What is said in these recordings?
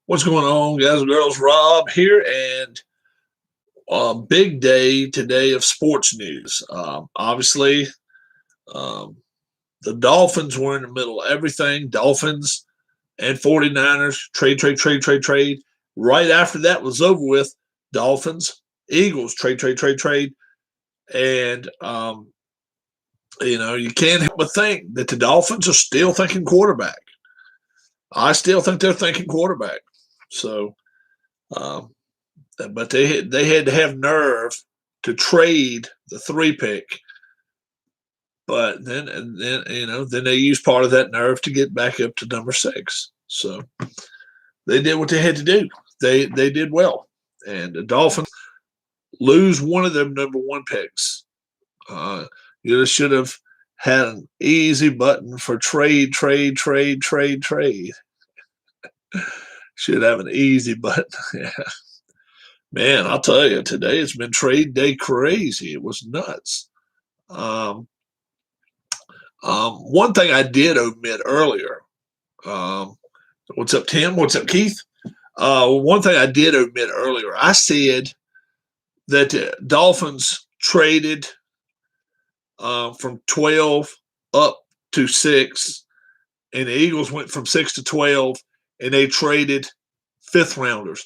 What's going on, guys and girls? Rob here, and big day today of sports news. Obviously, um, the Dolphins were in the middle of everything. Dolphins and 49ers, trade. Right after that was over with, Dolphins, Eagles, trade. And, you can't help but think that the Dolphins are still thinking quarterback. I still think they're thinking quarterback. So, um, but they had to have nerve to trade the 3 pick. But then they used part of that nerve to get back up to number 6. So they did what they had to do. They did well, and the Dolphins lose one of them number 1 picks. You should have had an easy button for trade. Should have an easy button. Yeah. Man, I'll tell you, today it's been trade day crazy. It was nuts. Um, one thing I did omit earlier. What's up, Tim? What's up, Keith? One thing I did omit earlier. I said that the Dolphins traded from 12 up to 6, and the Eagles went from 6 to 12, and they traded 5th rounders.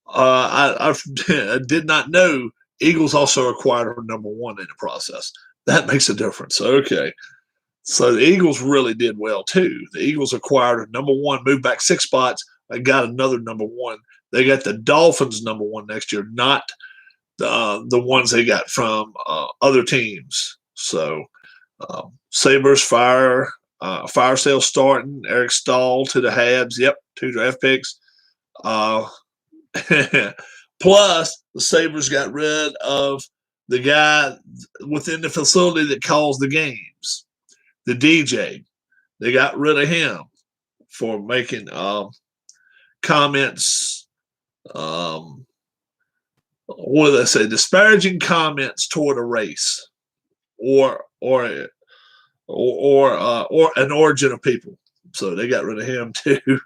I did not know Eagles also acquired a number 1 in the process. That makes a difference. Okay. So the Eagles really did well too. The Eagles acquired a number 1, moved back 6 spots, and got another number 1. They got the Dolphins number 1 next year, not the ones they got from other teams. So Sabres fire sale starting. Eric Stahl to the Habs. Yep, 2 draft picks. Plus, the Sabres got rid of the guy within the facility that calls the games, the DJ. They got rid of him for making comments. What do they say? Disparaging comments toward a race, or an origin of people. So they got rid of him too.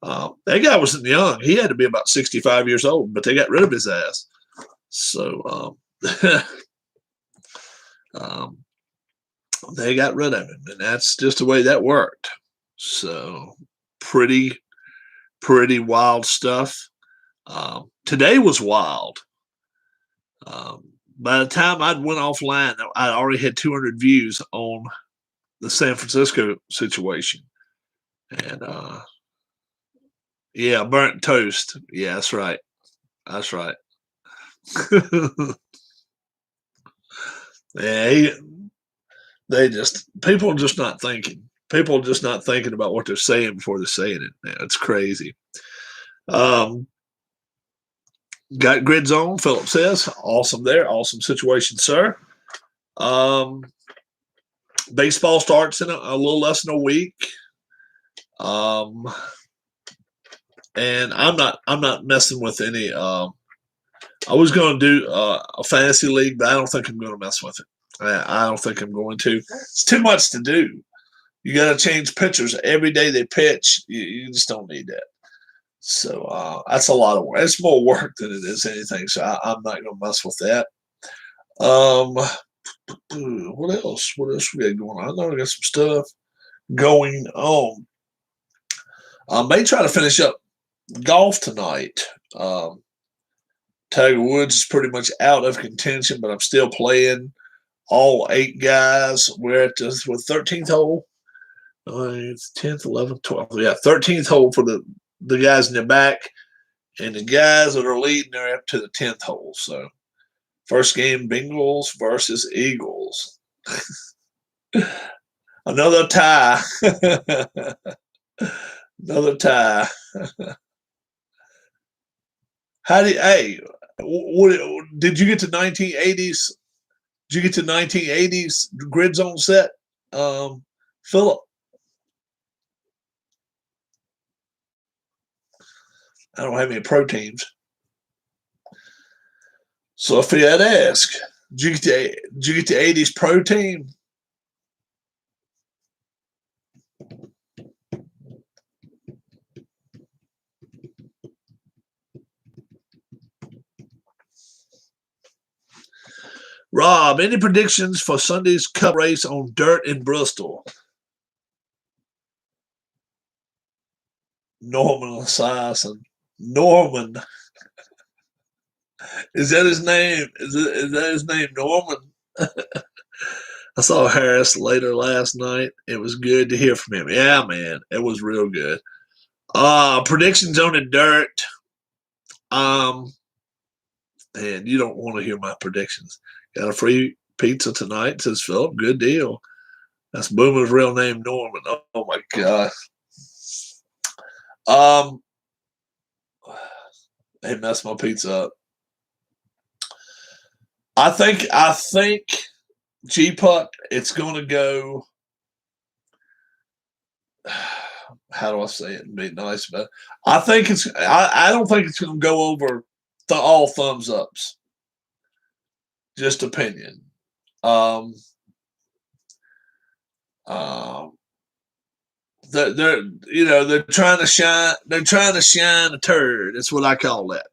That guy wasn't young. He had to be about 65 years old, but they got rid of his ass. So they got rid of him, and that's just the way that worked. So pretty wild stuff. Today was wild. By the time I'd went offline, I already had 200 views on the San Francisco situation. And yeah, burnt toast. Yeah, that's right. That's right. Yeah, people are just not thinking. People are just not thinking about what they're saying before they're saying it. Man, it's crazy. Got grid zone, Philip says. Awesome there. Awesome situation, sir. Baseball starts in a little less than a week. And I'm not messing with any. I was going to do a fantasy league, but I don't think I'm going to mess with it. I don't think I'm going to. It's too much to do. You got to change pitchers every day they pitch. You just don't need that. So that's a lot of work. It's more work than it is anything. So I'm not going to mess with that. What else? What else we got going on? I know we got some stuff going on. I may try to finish up golf tonight. Tiger Woods is pretty much out of contention, but I'm still playing all 8 guys. We're at the 13th hole. It's 10th, 11th, 12th. Yeah, 13th hole for the guys in the back, and the guys that are leading are up to the 10th hole. So first game, Bengals versus Eagles. Another tie. Another tie. What did you get to 1980s? Did you get to 1980s grid zone set, Philip? I don't have any pro teams. So if you had to ask, did you get the 80s pro team? Rob, any predictions for Sunday's Cup race on dirt in Bristol? Norman Esiason. Norman. Is that his name? Is that his name, Norman? I saw Harris later last night. It was good to hear from him. Yeah, man, it was real good. Predictions on the dirt. Man, you don't want to hear my predictions. Got a free pizza tonight, says Philip. Good deal. That's Boomer's real name, Norman. Oh my God. They messed my pizza up. I think G-Puck, it's going to go. How do I say it and be nice about it? I don't think it's going to go over all thumbs ups. Just opinion. They're trying to shine. They're trying to shine a turd. That's what I call that.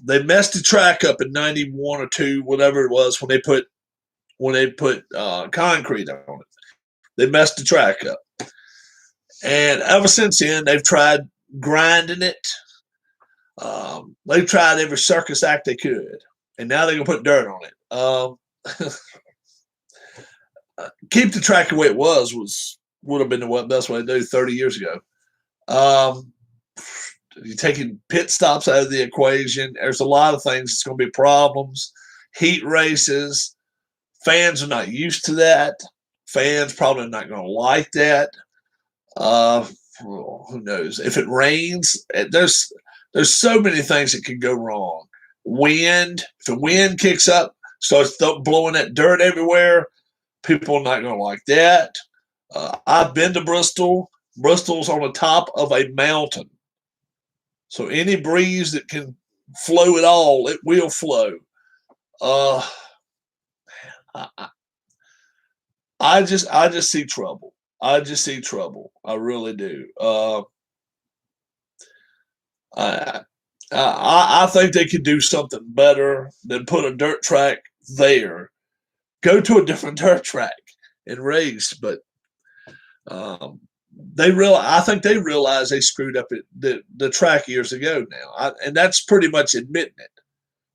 They messed the track up in '91 or '92, whatever it was, when they put concrete on it. They messed the track up, and ever since then they've tried grinding it. They've tried every circus act they could, and now they're gonna put dirt on it. Keep the track the way it would have been the best way to do 30 years ago. You're taking pit stops out of the equation. There's a lot of things that's going to be problems. Heat races. Fans are not used to that. Fans probably not going to like that. Who knows? If it rains, there's so many things that could go wrong. Wind. If the wind kicks up, starts blowing that dirt everywhere, people are not going to like that. I've been to Bristol. Bristol's on the top of a mountain. So any breeze that can flow at all, it will flow. I just see trouble. I just see trouble. I really do. I think they could do something better than put a dirt track there. Go to a different dirt track and race, but I think they realize they screwed up the track years ago now, and that's pretty much admitting it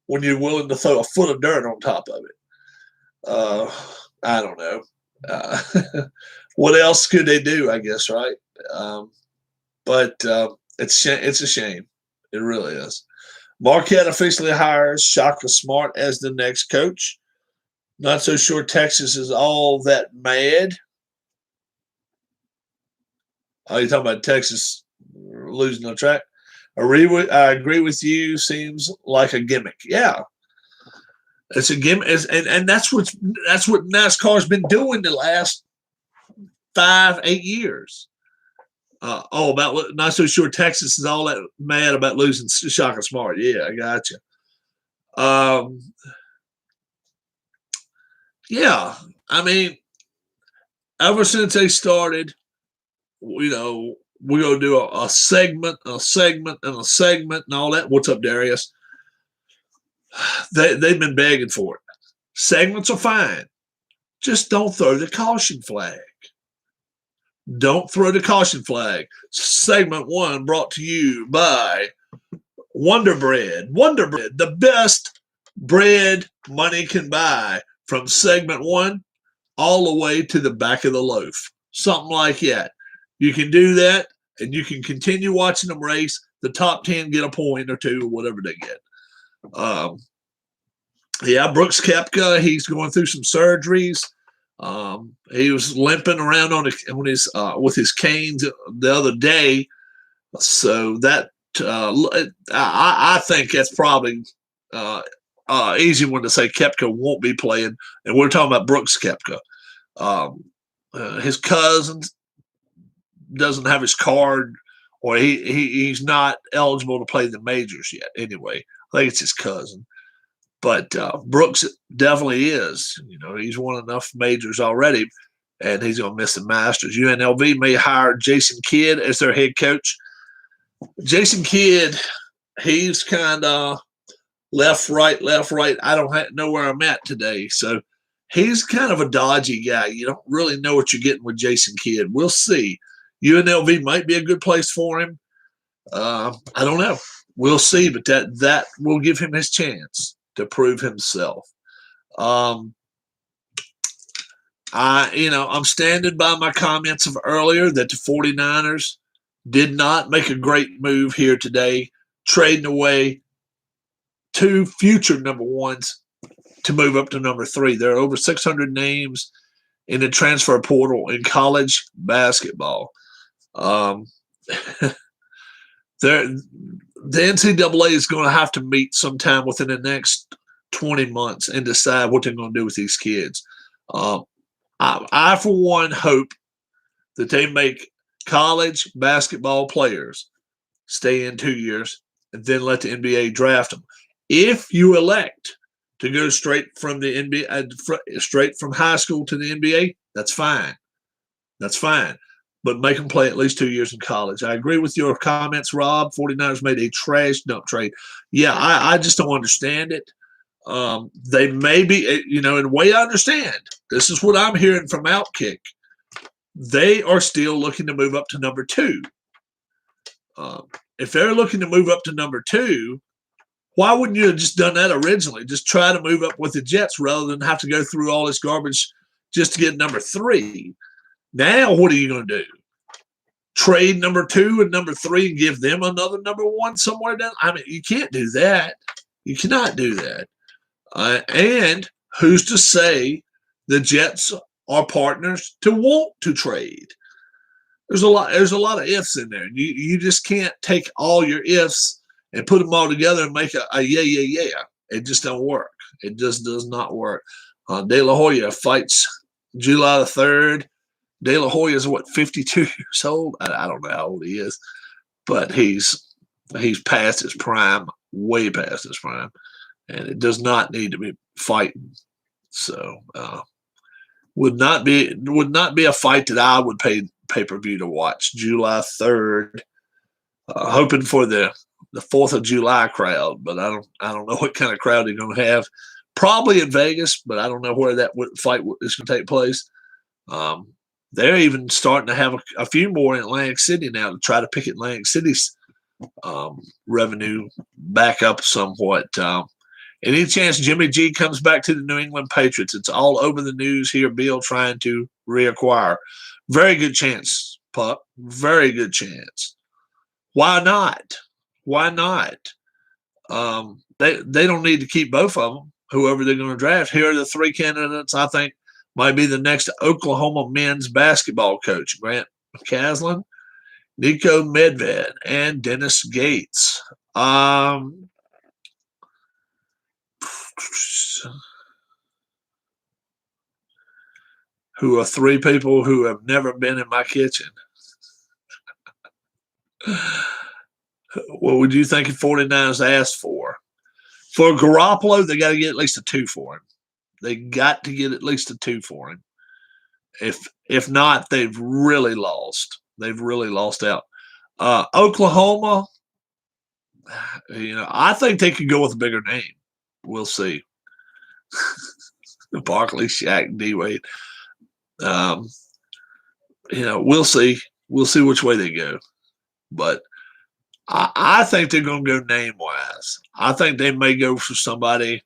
when you're willing to throw a foot of dirt on top of it. I don't know. What else could they do? I guess, right? But it's a shame. It really is. Marquette officially hires Shaka Smart as the next coach. Not so sure Texas is all that mad. Oh, you're talking about Texas losing the track? I agree with you. Seems like a gimmick. Yeah, it's a gimmick, and that's what NASCAR's been doing the last 5-8 years. About not so sure Texas is all that mad about losing Shaka Smart. Yeah, I got you. Yeah, I mean, ever since they started, we're gonna do a segment, and all that. What's up, Darius? They've been begging for it. Segments are fine. Just don't throw the caution flag. Don't throw the caution flag. Segment 1 brought to you by Wonder Bread. Wonder Bread, the best bread money can buy, from segment 1 all the way to the back of the loaf. Something like that. You can do that, and you can continue watching them race. The top 10 get a point or two, or whatever they get. Brooks Koepka, he's going through some surgeries. He was limping around with his canes the other day. So that I think that's probably easy one to say. Koepka won't be playing, and we're talking about Brooks Koepka. His cousin doesn't have his card, or he's not eligible to play the majors yet. Anyway, I think it's his cousin. But Brooks definitely is. He's won enough majors already, and he's going to miss the Masters. UNLV may hire Jason Kidd as their head coach. Jason Kidd, he's kind of left, right, left, right. I don't know where I'm at today. So he's kind of a dodgy guy. You don't really know what you're getting with Jason Kidd. We'll see. UNLV might be a good place for him. I don't know. We'll see, but that will give him his chance to prove himself. I'm standing by my comments of earlier that the 49ers did not make a great move here today, trading away 2 future number ones to move up to number 3. There are over 600 names in the transfer portal in college basketball. The NCAA is going to have to meet sometime within the next 20 months and decide what they're going to do with these kids. I, for one, hope that they make college basketball players stay in 2 years and then let the NBA draft them. If you elect to go straight from the NBA, straight from high school to the NBA, that's fine. That's fine. But make them play at least 2 years in college. I agree with your comments, Rob. 49ers made a trash dump trade. Yeah, I just don't understand it. They may be, in a way I understand. This is what I'm hearing from Outkick. They are still looking to move up to number 2. If they're looking to move up to number 2, why wouldn't you have just done that originally? Just try to move up with the Jets rather than have to go through all this garbage just to get number 3. Now, what are you going to do? Trade number 2 and number 3 and give them another number 1 somewhere down? I mean, you can't do that. You cannot do that. And who's to say the Jets are partners to want to trade? There's a lot of ifs in there. You just can't take all your ifs and put them all together and make a yeah. It just don't work. It just does not work. De La Hoya fights July the 3rd. De La Hoya is, 52 years old? I don't know how old he is, but he's past his prime, way past his prime, and it does not need to be fighting. So would not be a fight that I would pay pay-per-view to watch. July 3rd, hoping for the 4th of July crowd, but I don't know what kind of crowd they're going to have. Probably in Vegas, but I don't know where that fight is going to take place. They're even starting to have a few more in Atlantic City now to try to pick Atlantic City's revenue back up somewhat. Any chance Jimmy G comes back to the New England Patriots? It's all over the news here. Bill trying to reacquire. Very good chance, Pup. Very good chance. Why not? Why not? They don't need to keep both of them, whoever they're going to draft. Here are the 3 candidates I think might be the next Oklahoma men's basketball coach: Grant McCasland, Nico Medved, and Dennis Gates. Who are 3 people who have never been in my kitchen. What would you think if 49ers asked for? For Garoppolo, they got to get at least a 2 for him. They got to get at least a 2 for him. If not, they've really lost. They've really lost out. Oklahoma, I think they could go with a bigger name. We'll see. Barkley, Shaq, D-Wade. We'll see. We'll see which way they go. But I think they're going to go name-wise. I think they may go for somebody.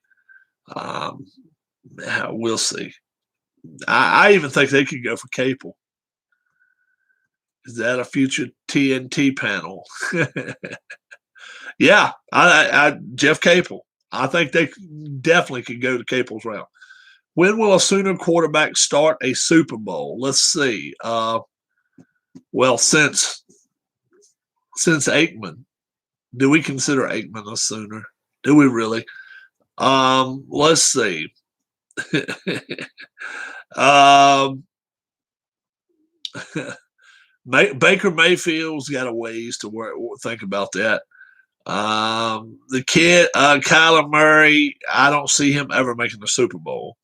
We'll see. I even think they could go for Capel. Is that a future TNT panel? Yeah, Jeff Capel. I think they definitely could go to Capel's route. When will a Sooner quarterback start a Super Bowl? Let's see. Well, since Aikman, do we consider Aikman a Sooner? Do we really? Let's see. Baker Mayfield's got a ways to think about that. The kid, Kyler Murray, I don't see him ever making the Super Bowl.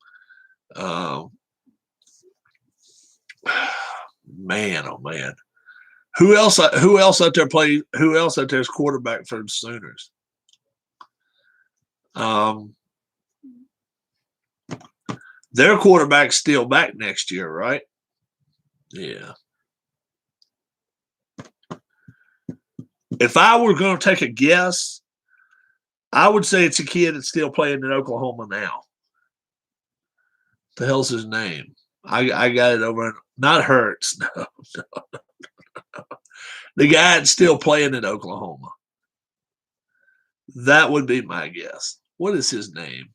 Man, oh man. Who else out there is quarterback for the Sooners? Um, their quarterback's still back next year, right? Yeah. If I were going to take a guess, I would say it's a kid that's still playing in Oklahoma now. The hell's his name? I got it over. Not Hurts. No. The guy that's still playing in Oklahoma. That would be my guess. What is his name?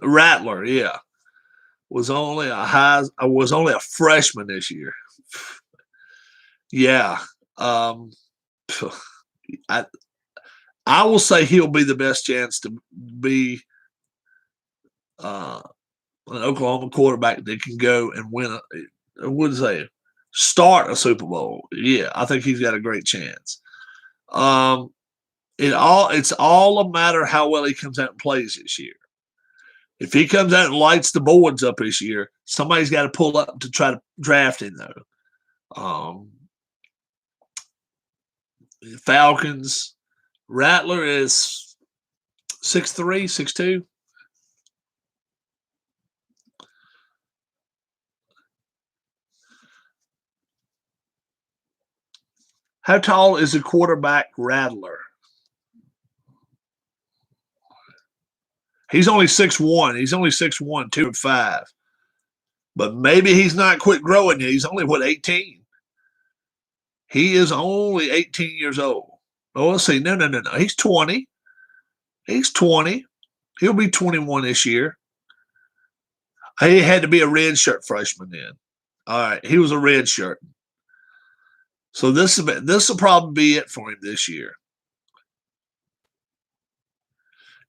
Rattler, yeah. Was only a freshman this year. Yeah. I I will say he'll be the best chance to be uh, an Oklahoma quarterback that can go and win I wouldn't say start a Super Bowl. Yeah, I think he's got a great chance. Um, it's all a matter how well he comes out and plays this year. If he comes out and lights the boards up this year, somebody's got to pull up to try to draft him though. Falcons. Rattler is 6'3", 6'2". How tall is the quarterback Rattler? He's only 6'1". He's only 6'1", 205. But maybe he's not quit growing yet. He's only, 18? He is only 18 years old. Oh, let's see. No. He's 20. He's 20. He'll be 21 this year. He had to be a red shirt freshman then. All right. He was a red shirt. So this will probably be it for him this year.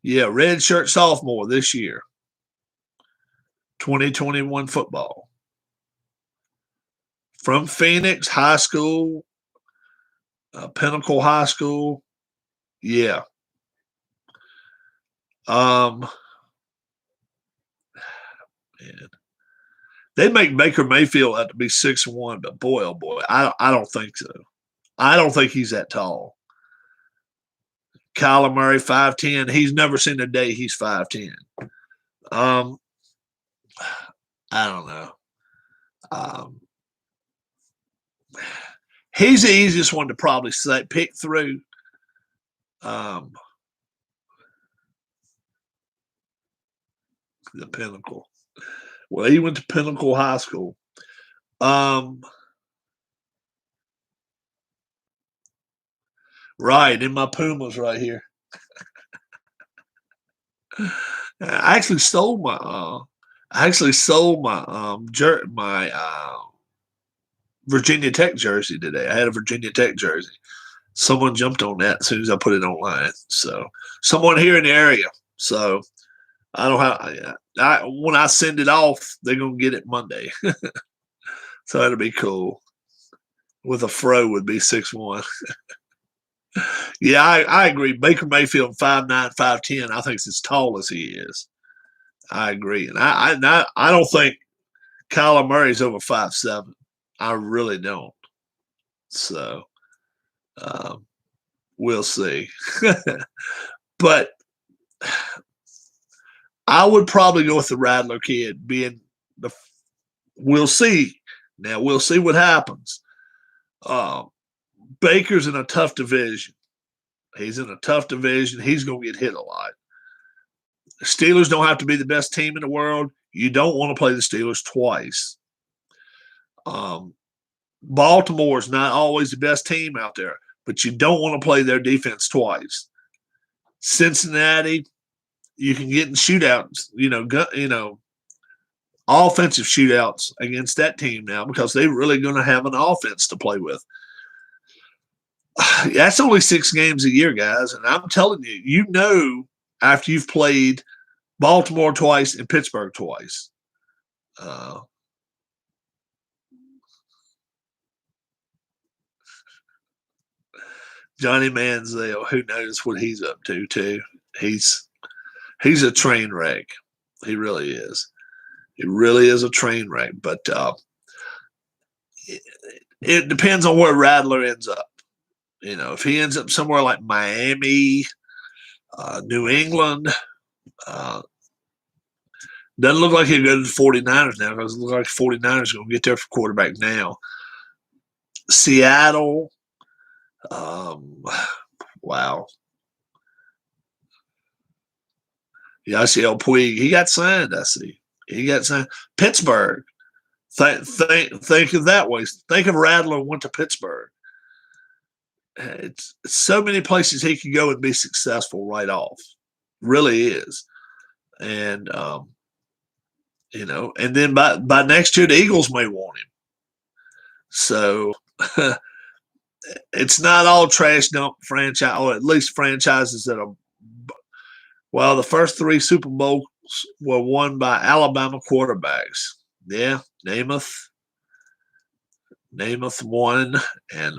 Yeah, red shirt sophomore this year. 2021 football. From Phoenix High School, Pinnacle High School. Yeah. Man. They make Baker Mayfield out to be 6'1", but boy, oh boy, I don't think so. I don't think he's that tall. Kyler Murray, 5'10". He's never seen a day he's 5'10". I don't know. He's the easiest one to probably pick through. The Pinnacle. Well, he went to Pinnacle High School. Right, in my Pumas right here. I actually sold my Virginia Tech jersey today. I had a Virginia Tech jersey. Someone jumped on that as soon as I put it online. So someone here in the area. So I don't have. When I send it off, they're gonna get it Monday. So that'll be cool. With a fro would be 6'1". Yeah, I agree. Baker Mayfield 5'9", 5'10". I think it's as tall as he is. I agree, and I don't think Kyler Murray's over 5'7". I really don't. So we'll see. But I would probably go with the Rattler kid being the. We'll see. Now we'll see what happens. Baker's in a tough division. He's in a tough division. He's going to get hit a lot. The Steelers don't have to be the best team in the world. You don't want to play the Steelers twice. Baltimore is not always the best team out there, but you don't want to play their defense twice. Cincinnati, you can get in shootouts, offensive shootouts against that team now because they're really going to have an offense to play with. That's only 6 games a year, guys. And I'm telling you, after you've played Baltimore twice and Pittsburgh twice. Johnny Manziel, who knows what he's up to, too. He's a train wreck. He really is. He really is a train wreck. But it depends on where Rattler ends up. You know, if he ends up somewhere like Miami, New England, uh, doesn't look like he'll go to the 49ers now because it looks like the 49ers are going to get there for quarterback now. Seattle, wow. Yeah, I see El Puig. He got signed, I see. He got signed. Pittsburgh. Think of that way. Think of Rattler went to Pittsburgh. It's so many places he could go and be successful right off. Really is. And you know, and then by next year the Eagles may want him. So it's not all trash dump franchise, or at least franchises that are. Well, the first 3 Super Bowls were won by Alabama quarterbacks. Yeah, Namath won, and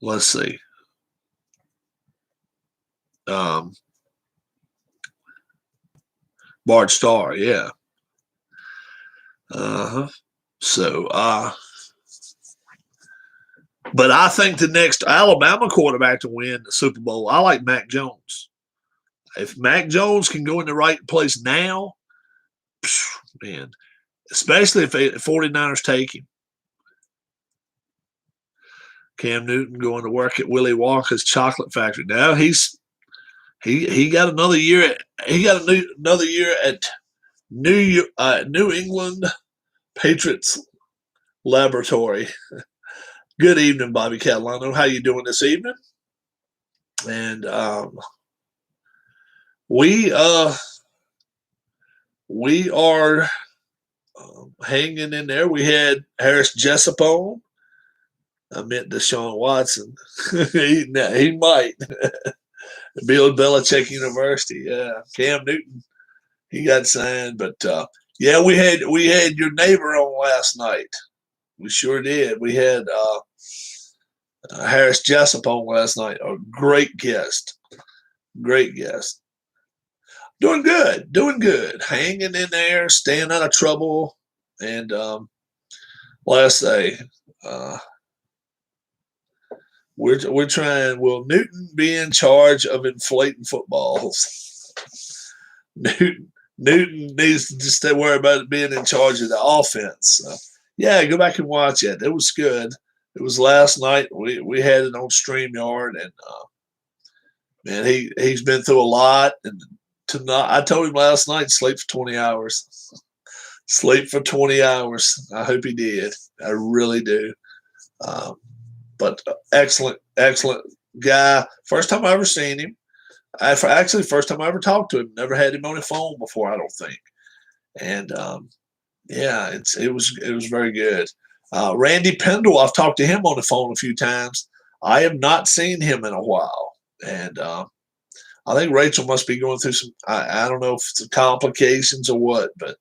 let's see. Bart Starr, yeah. So, but I think the next Alabama quarterback to win the Super Bowl, I like Mac Jones. If Mac Jones can go in the right place now, man, especially if the 49ers take him. Cam Newton going to work at Willy Wonka's chocolate factory. Now he got another year another year at New England Patriots Laboratory. Good evening, Bobby Catalano. How you doing this evening? And we are hanging in there. We had Harris Jessup on. I meant Deshaun Watson. he might. Bill Belichick University. Yeah, Cam Newton. He got signed, but yeah, we had your neighbor on last night. We sure did. We had Harris Jessup on last night. A great guest. Great guest. Doing good. Hanging in there, staying out of trouble. And like I say, we're trying. Will Newton be in charge of inflating footballs? Newton needs to just stay worried about it being in charge of the offense. Yeah, go back and watch it. It was good. It was last night. We had it on StreamYard, and man, he's been through a lot. And tonight, I told him last night, sleep for 20 hours. Sleep for 20 hours. I hope he did. I really do. But excellent guy. First time I ever seen him. Actually, first time I ever talked to him. Never had him on the phone before, I don't think. And yeah, it was very good. Randy Pendle, I've talked to him on the phone a few times. I have not seen him in a while, and I think Rachel must be going through some. I don't know if it's complications or what, but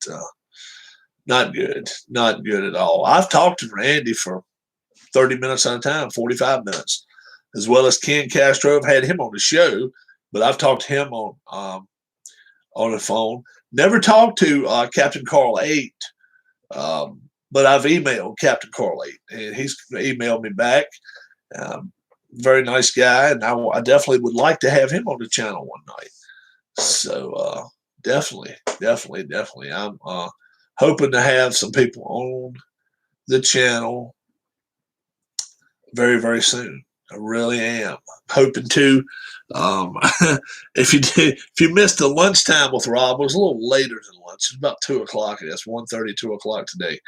not good at all. I've talked to Randy for 30 minutes at a time, 45 minutes, as well as Ken Castro. I've had him on the show, but I've talked to him on the phone. Never talked to Captain Carl 8, but I've emailed Captain Carl 8, and he's emailed me back. Very nice guy, and I definitely would like to have him on the channel one night. So definitely. I'm hoping to have some people on the channel very, very soon. I really am hoping to. If you missed the lunchtime with Rob, it was a little later than lunch. It was about 2 o'clock. That's 1:30, 2 o'clock today.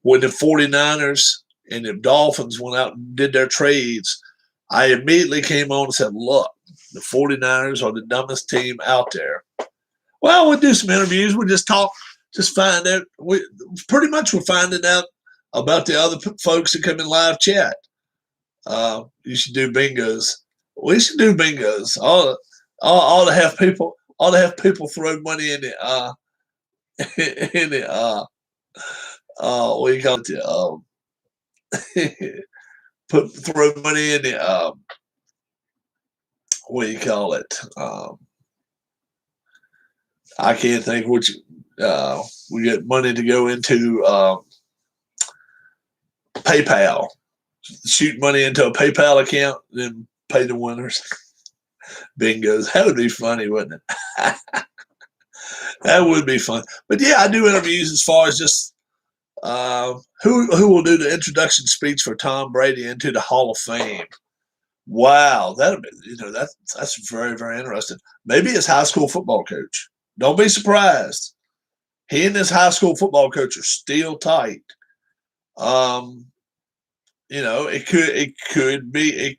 When the 49ers and the Dolphins went out and did their trades, I immediately came on and said, look, the 49ers are the dumbest team out there. Well, we'll do some interviews. We'll just talk, just find out. We're finding out about the other folks that come in live chat. You should do bingos. We should do bingos. All to have people throw money in the what do you call it? Throw money in the what do you call it? I can't think which. We get money to go into PayPal. Shoot money into a PayPal account, then pay the winners. Bingos. That would be funny, wouldn't it? That would be fun. But yeah, I do interviews as far as just who will do the introduction speech for Tom Brady into the Hall of Fame. Wow, that's very, very interesting. Maybe his high school football coach. Don't be surprised. He and his high school football coach are still tight. It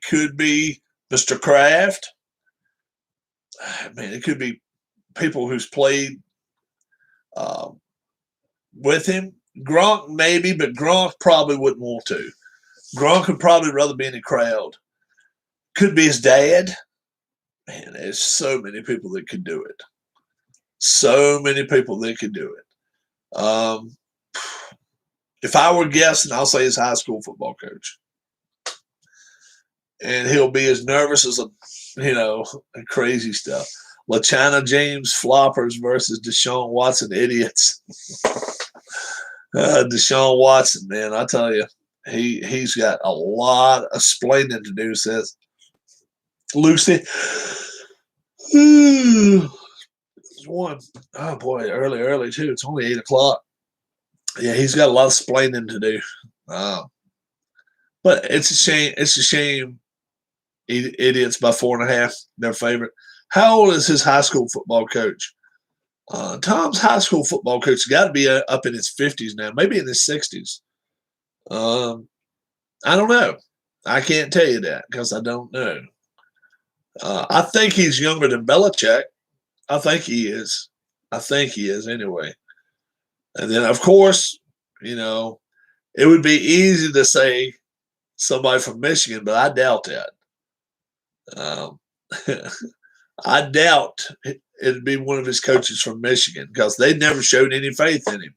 could be Mr. Kraft. I mean, it could be people who's played with him. Gronk maybe, but Gronk probably wouldn't want to. Gronk would probably rather be in the crowd. Could be his dad. Man, there's so many people that could do it. So many people that could do it. If I were guessing, I'll say his high school football coach. And he'll be as nervous as crazy stuff. LaChina James floppers versus Deshaun Watson idiots. Deshaun Watson, man, I tell you, he's got a lot of explaining to do, says Lucy. One. Oh boy, early too. It's only 8 o'clock. Yeah, he's got a lot of explaining to do. But it's a shame. It's a shame. Idiots by 4.5. Their favorite. How old is his high school football coach? Tom's high school football coach has got to be up in his 50s now, maybe in his 60s. I don't know. I can't tell you that because I don't know. I think he's younger than Belichick. I think he is. Anyway. And then, of course, it would be easy to say somebody from Michigan, but I doubt that. I doubt it'd be one of his coaches from Michigan because they never showed any faith in him.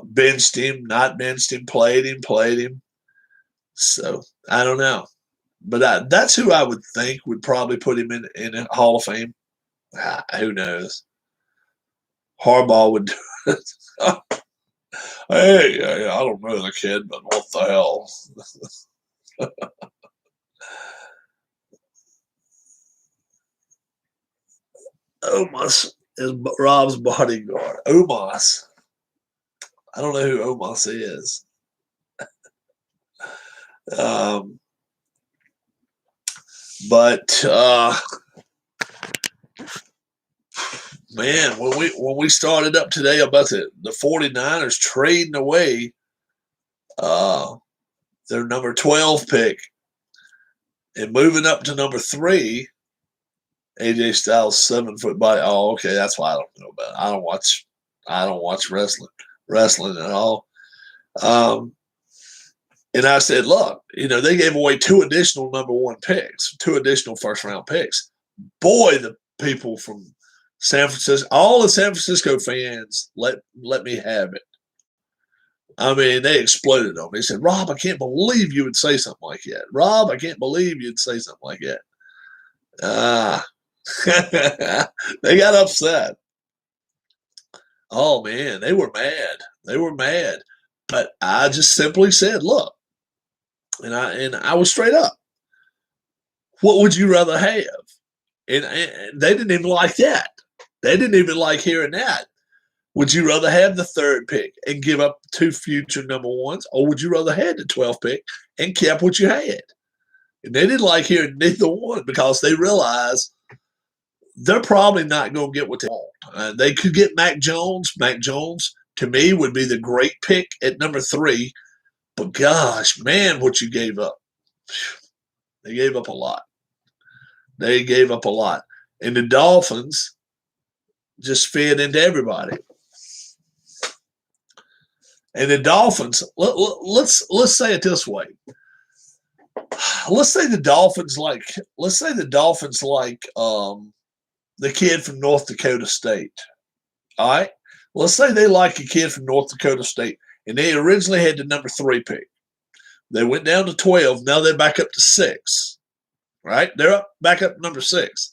Benched him, not benched him, played him. So I don't know. But that's who I would think would probably put him in a Hall of Fame. Who knows? Harbaugh would do it. Hey, I don't know the kid, but what the hell? Omos is Rob's bodyguard. Omos. I don't know who Omos is. But man, when we started up today about the 49ers trading away their number 12 pick and moving up to number 3, AJ Styles 7-foot body. Oh, okay, that's why I don't know about it. I don't watch wrestling at all. And I said, look, they gave away 2 additional number 1 picks, 2 additional first-round picks. Boy, the people from San Francisco, all the San Francisco fans let me have it. I mean, they exploded on me. They said, Rob, I can't believe you would say something like that. Rob, I can't believe you'd say something like that. They got upset. Oh, man, they were mad. But I just simply said, look, and I was straight up. What would you rather have? And they didn't even like that. They didn't even like hearing that. Would you rather have the 3rd pick and give up 2 future number 1s, or would you rather have the 12th pick and kept what you had? And they didn't like hearing neither one because they realized they're probably not going to get what they want. They could get Mac Jones. Mac Jones, to me, would be the great pick at number 3. But gosh, man, what you gave up. They gave up a lot. And the Dolphins just fed into everybody. And the Dolphins, let's say it this way. Let's say the Dolphins like the kid from North Dakota State. All right? Let's say they like a kid from North Dakota State, and they originally had the number 3 pick. They went down to 12. Now they're back up to 6. Right? They're back up to number 6.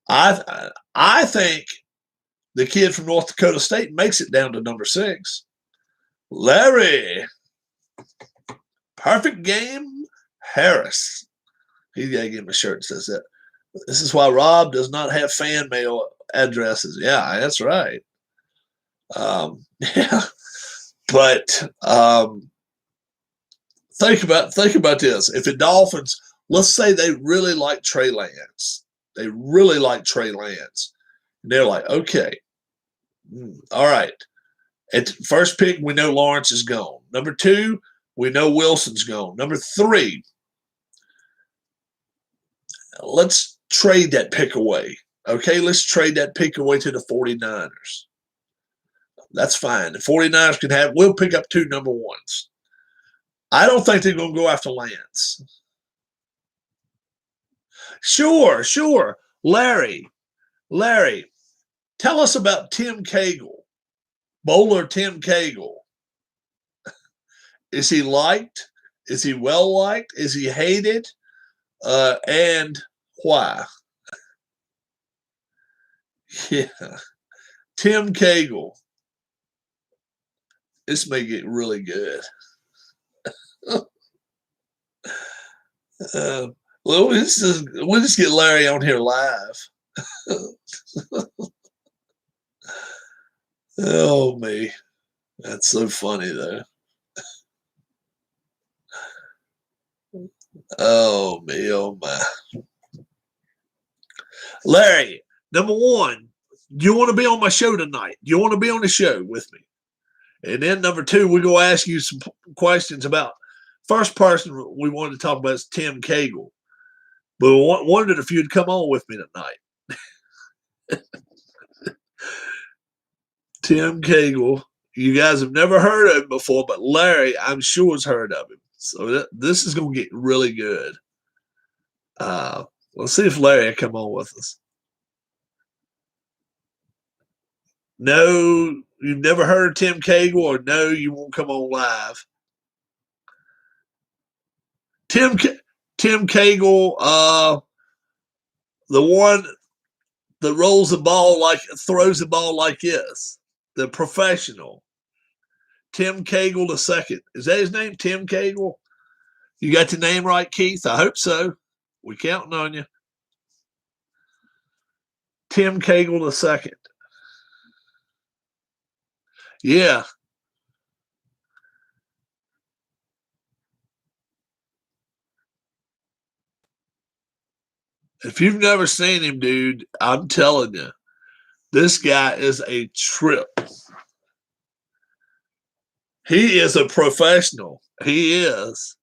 I think the kid from North Dakota State makes it down to number 6. Larry. Perfect Game Harris. He got to give him a shirt that says that. This is why Rob does not have fan mail addresses. Yeah, that's right. Yeah, but think about this. If the Dolphins, let's say they really like Trey Lance, and they're like, okay, all right. At first pick, we know Lawrence is gone. Number 2, we know Wilson's gone. Number 3, let's trade that pick away. Okay, let's trade that pick away to the 49ers. That's fine. The 49ers can have, we'll pick up 2 number 1s. I don't think they're going to go after Lance. Sure. Larry, tell us about Tim Cagle. Bowler Tim Cagle. Is he liked? Is he well liked? Is he hated? And why? Yeah. Tim Cagle. This may get really good. We'll just get Larry on here live. Oh, me. That's so funny, though. Oh, me. Oh, my. Larry, number 1, do you want to be on my show tonight? Do you want to be on the show with me? And then number 2, we're going to ask you some questions about, first person we wanted to talk about is Tim Cagle. But we wondered if you'd come on with me tonight. Tim Cagle. You guys have never heard of him before, but Larry, I'm sure, has heard of him. So this is going to get really good. Let's see if Larry will come on with us. No, you've never heard of Tim Cagle, or no, you won't come on live. Tim Cagle, the one that rolls the ball throws the ball like this, the professional. Tim Cagle II. Is that his name, Tim Cagle? You got the name right, Keith? I hope so. We're counting on you. Tim Cagle II. Yeah. If you've never seen him, dude, I'm telling you, this guy is a trip. He is a professional. He is.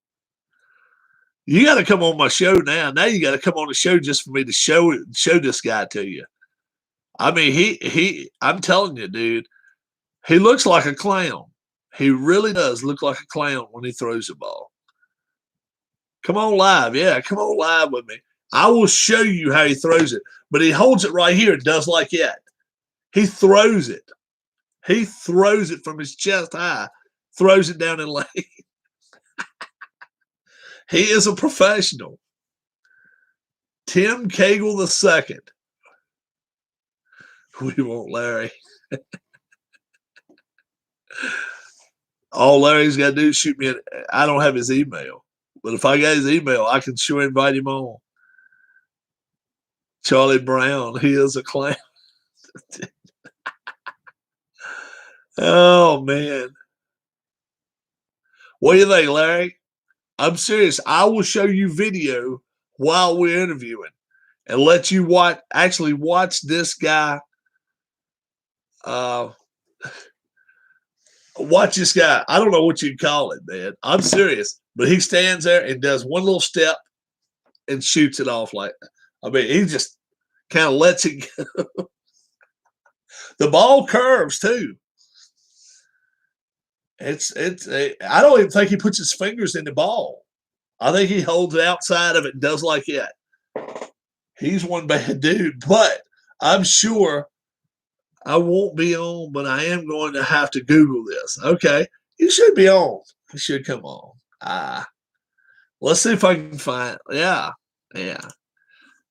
You got to come on my show now. Now you got to come on the show just for me to show this guy to you. I mean, I'm telling you, dude, he looks like a clown. He really does look like a clown when he throws the ball. Come on live. Yeah, come on live with me. I will show you how he throws it. But he holds it right here and does like that. He throws it. He throws it from his chest high, throws it down in lane. He is a professional. Tim Cagle II. We want Larry. All Larry's got to do is shoot me. I don't have his email. But if I got his email, I can sure invite him on. Charlie Brown, he is a clown. Oh, man. What do you think, Larry? I'm serious. I will show you video while we're interviewing and let you watch this guy. Watch this guy. I don't know what you'd call it, man. I'm serious. But he stands there and does one little step and shoots it off like that. I mean, he just kind of lets it go. The ball curves too. I don't even think he puts his fingers in the ball. I think he holds the outside of it and does like that. He's one bad dude, but I'm sure I won't be on, but I am going to have to Google this. Okay. You should be on. You should come on. Let's see if I can find. Yeah.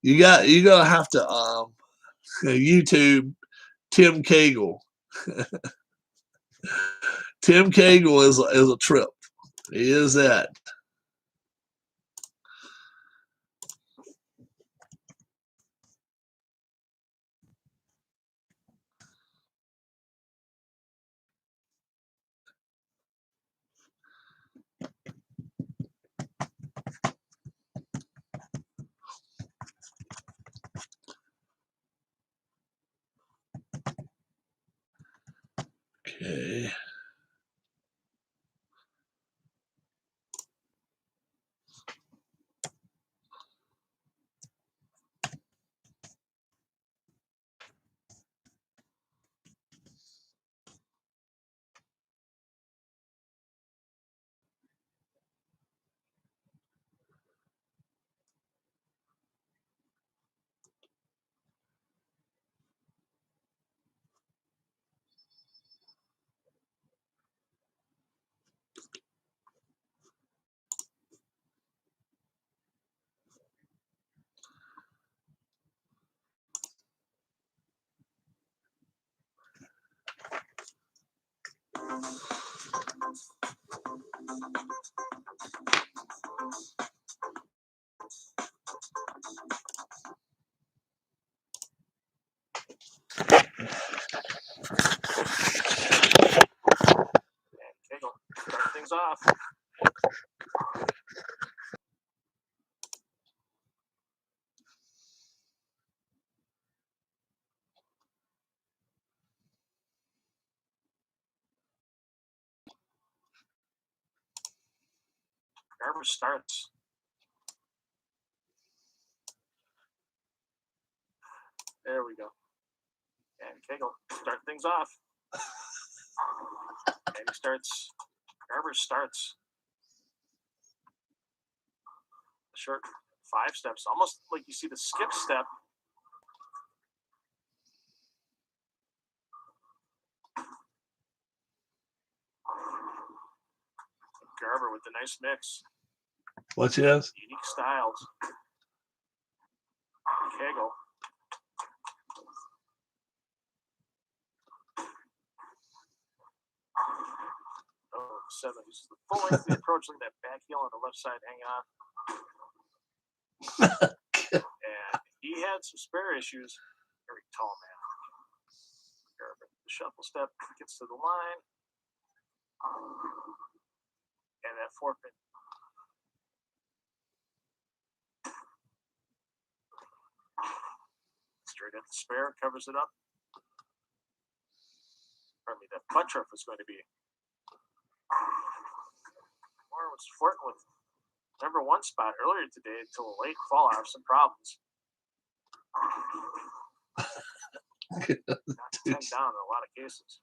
You gotta have to YouTube Tim Cagle. Tim Cagle is a trip. He is that. Okay. Start things off. Garber starts. There we go. And Cagle start things off. And he starts. Garber starts. The short 5 steps, almost like you see the skip step. Garber with the nice mix. What's his? Unique styles. Cagle. Oh, 7. This is the full length of the approach. Look at that back heel on the left side hanging on. And he had some spare issues. Very tall man. Garber. The shuffle step gets to the line. And that 4-pin. Straight at the spare, covers it up. Pardon me, that punch rough was going to be. Moore was flirting with #1 spot earlier today until a late fallout of some problems. Not 10 down in a lot of cases.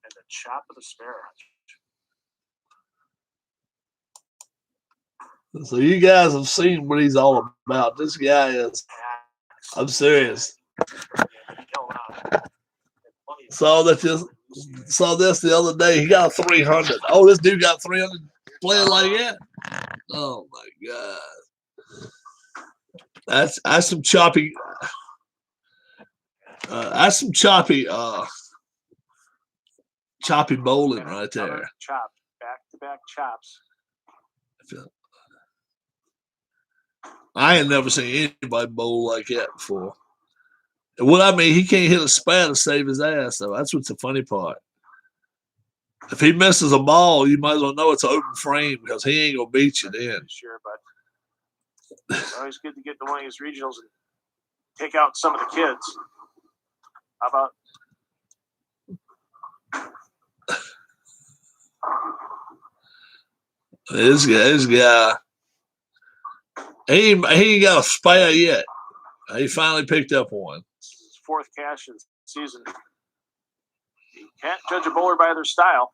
And the chop of the spare. So you guys have seen what he's all about. This guy is. I'm serious. Saw this the other day. He got 300. Oh, this dude got 300 playing like that. Oh my god. That's some choppy. That's some choppy bowling right there. Chop, back-to-back chops. I ain't never seen anybody bowl like that before. Well, I mean, he can't hit a spat to save his ass, though. That's what's the funny part. If he misses a ball, you might as well know it's an open frame because he ain't gonna beat you then. Sure, but it's always good to get to one of these regionals and take out some of the kids. How about? This guy, he ain't got a spare yet. He finally picked up one. His 4th cash in the season. You can't judge a bowler by their style.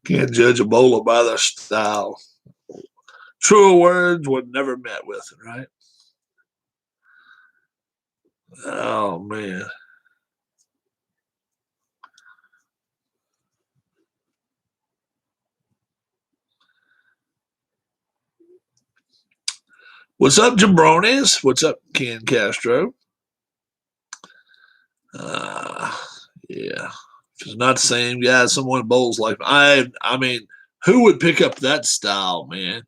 Can't judge a bowler by their style. Truer words were never met with, right? Oh, man. What's up, Jabronis? What's up, Ken Castro? Yeah. If it's not the same guy, someone bowls like I mean, who would pick up that style, man?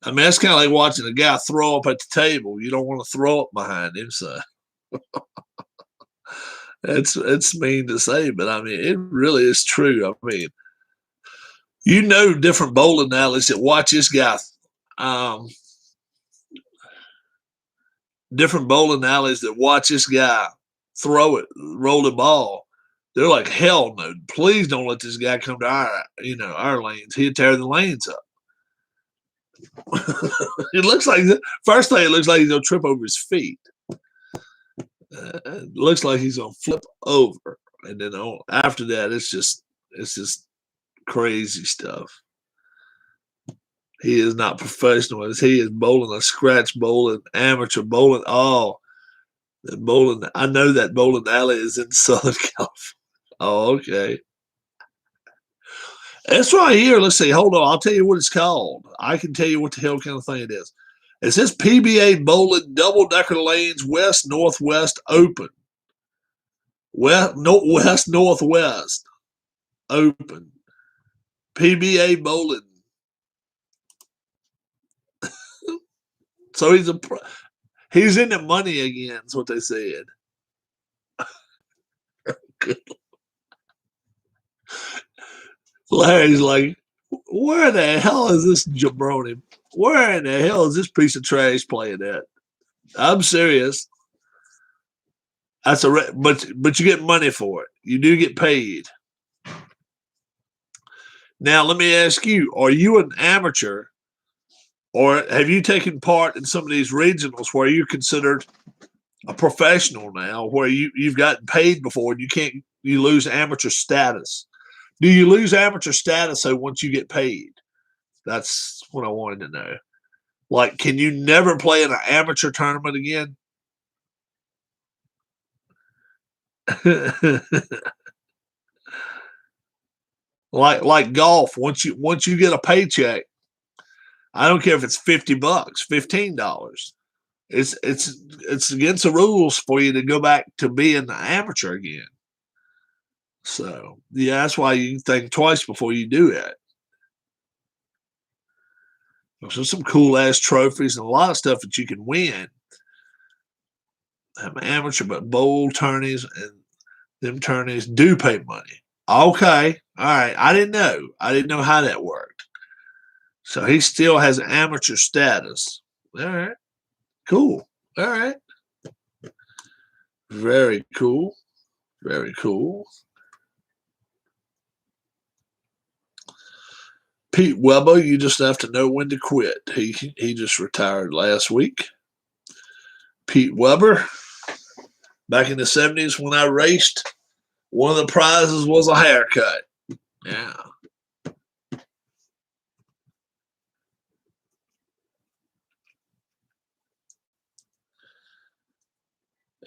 I mean, that's kind of like watching a guy throw up at the table. You don't want to throw up behind him, so. It's mean to say, but I mean it really is true. I mean, you know, different bowling alleys that watch this guy. Um, different bowling alleys that watch this guy throw it, roll the ball. They're like, hell no! Please don't let this guy come to our lanes. He'll tear the lanes up. It looks like first thing it looks like he's gonna trip over his feet. It looks like he's gonna flip over, and then after that, it's just crazy stuff. He is not professional as he is bowling a scratch bowling, amateur bowling. Oh, the bowling! I know that bowling alley is in Southern California. Oh, okay. It's right here. Let's see. Hold on. I'll tell you what it's called. I can tell you what the hell kind of thing it is. It says PBA Bowling Double Decker Lanes West Northwest Open. West Northwest Open. PBA Bowling. So he's in the money again. That's what they said. Larry's like, where the hell is this jabroni? Where in the hell is this piece of trash playing at? I'm serious. That's but you get money for it. You do get paid. Now let me ask you: are you an amateur, or have you taken part in some of these regionals where you're considered a professional now, where you've gotten paid before and you lose amateur status? Do you lose amateur status so once you get paid? That's what I wanted to know. Like, can you never play in an amateur tournament again? like golf, once you get a paycheck, I don't care if it's $50, $15. It's against the rules for you to go back to being an amateur again. So yeah, that's why you think twice before you do it. So some cool ass trophies and a lot of stuff that you can win. I'm amateur, but bowl tourneys and them tourneys do pay money. Okay, all right. I didn't know how that worked. So he still has amateur status. All right, cool. All right, very cool. Very cool. Pete Weber, you just have to know when to quit. He just retired last week. Pete Weber, back in the 70s when I raced, one of the prizes was a haircut. Yeah.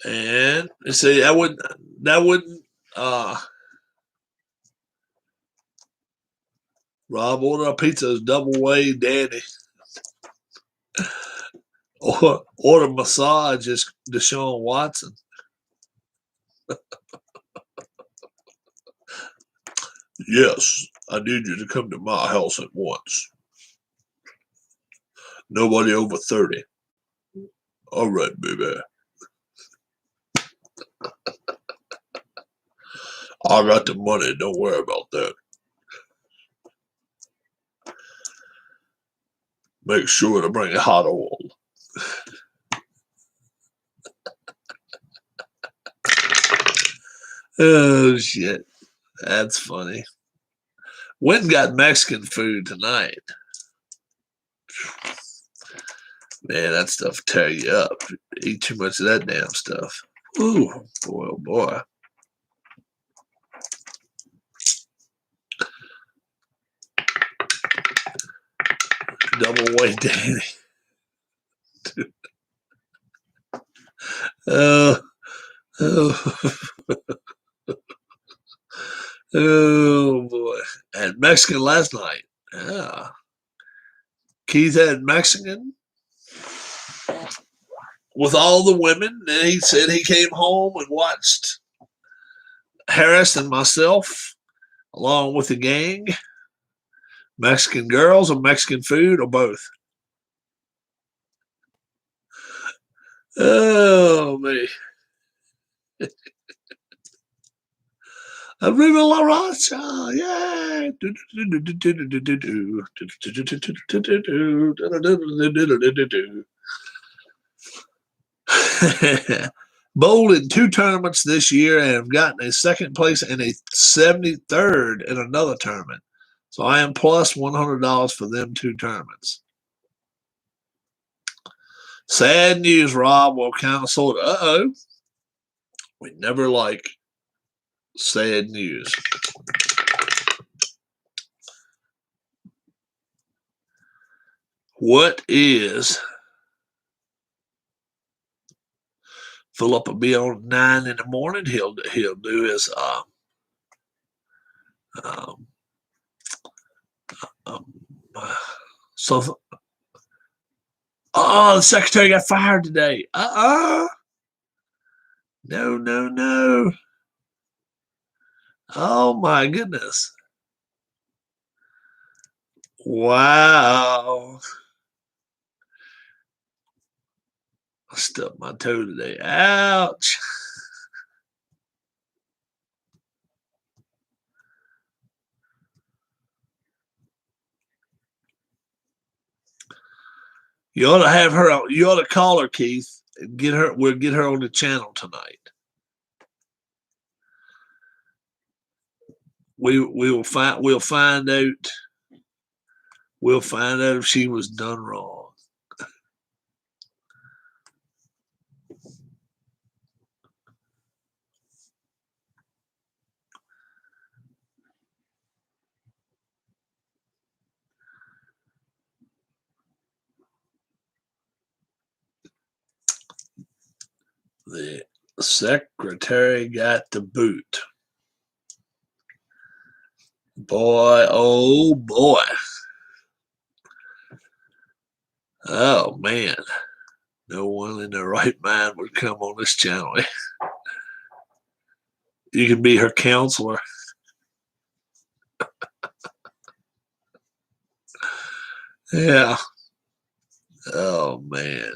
And see, that wouldn't Rob, order a pizza, double way Danny. Or order massage is Deshaun Watson. Yes, I need you to come to my house at once. Nobody over 30. All right, baby. I got the money. Don't worry about that. Make sure to bring hot oil. Oh, shit. That's funny. Went and got Mexican food tonight. Man, that stuff tear you up. Eat too much of that damn stuff. Ooh, boy, oh boy. Double weight Danny. Oh, oh boy. Had Mexican last night. Yeah. Keith had Mexican with all the women. And he said he came home and watched Harris and myself, along with the gang. Mexican girls or Mexican food or both. Oh, man. Arriba La Racha, yay! Bowled in 2 tournaments this year and have gotten a second place and a 73rd in another tournament. So I am plus $100 for them 2 tournaments. Sad news, Rob. Well, kind of sort of. Uh-oh. We never like sad news. What is Philip will be on 9 in the morning. He'll do his so the secretary got fired today. No. Oh my goodness. Wow. I stubbed my toe today. Ouch. You ought to have her. You ought to call her, Keith, and get her. We'll get her on the channel tonight. We'll find out. We'll find out if she was done wrong. The secretary got the boot. Boy, oh boy. Oh man. No one in their right mind would come on this channel. You can be her counselor. Yeah. Oh man.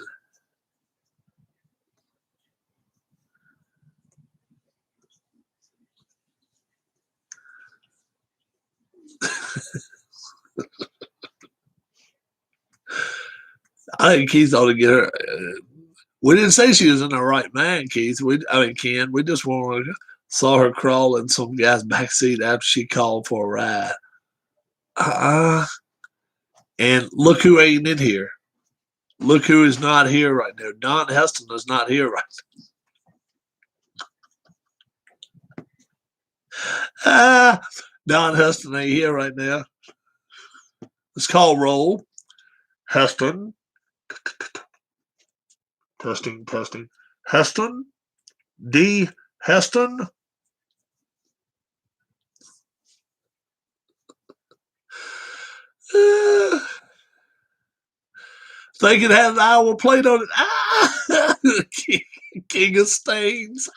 I think Keith ought to get her. We didn't say she was in her right mind, Keith. Ken. We just saw her crawl in some guy's backseat after she called for a ride. And look who ain't in here. Look who is not here right now. Don Heston is not here right now. Don Heston ain't here right now. Let's call roll. Heston. Testing. Heston. D. Heston. They could have the Iowa plate on it. King of Stains.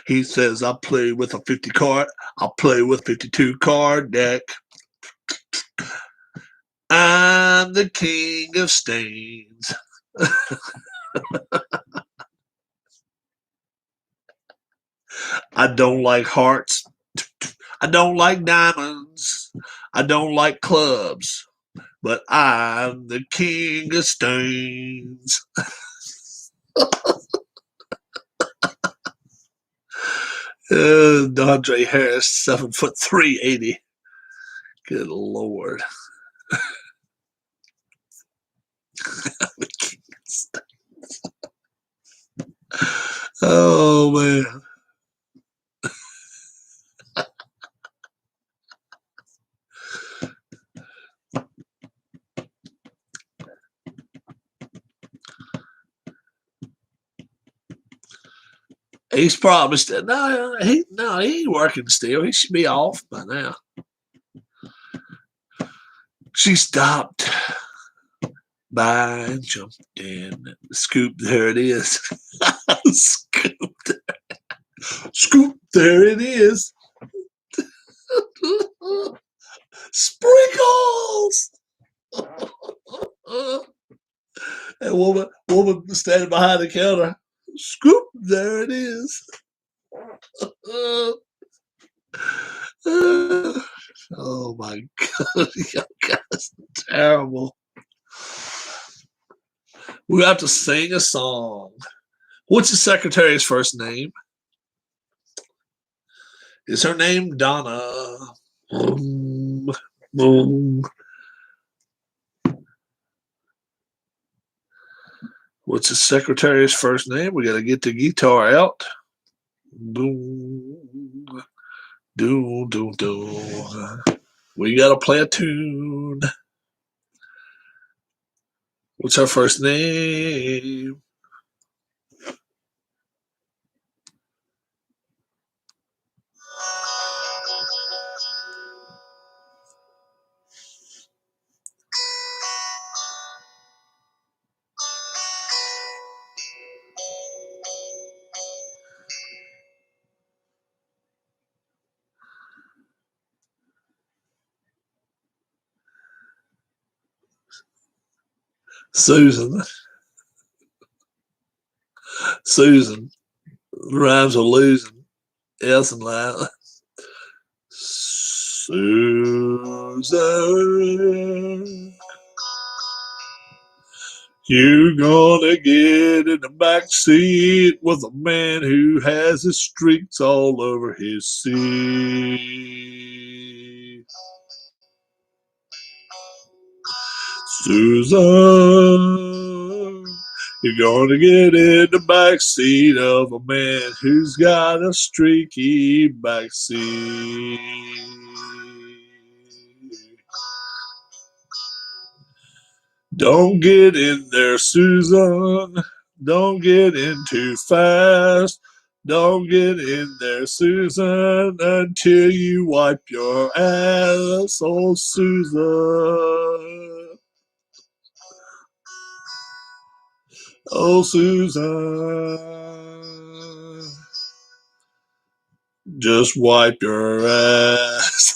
He says, I play with a 50 card. I'll play with 52 card deck. I'm the king of stains. I don't like hearts. I don't like diamonds. I don't like clubs. But I'm the king of stains. Andre Harris, 7'3", 80. Good Lord. The king of stains. Oh man. He's promised it. He ain't working still. He should be off by now. She stopped by and jumped in. Scoop, there it is. Scoop, there it is. Sprinkles. And woman standing behind the counter. Scoop, there it is. Oh my God, you guys are terrible. We have to sing a song. What's the secretary's first name? Is her name Donna? Boom, boom. What's the secretary's first name? We got to get the guitar out. Boom, do, do, do. We got to play a tune. What's her first name? Susan. Susan. Rhymes with losing. S and line. Susan. You're gonna get in the back seat with a man who has his streaks all over his seat. Susan, you're gonna get in the back seat of a man who's got a streaky back seat. Don't get in there, Susan. Don't get in too fast. Don't get in there, Susan, until you wipe your ass, oh Susan. Oh Susan. Just wipe your ass.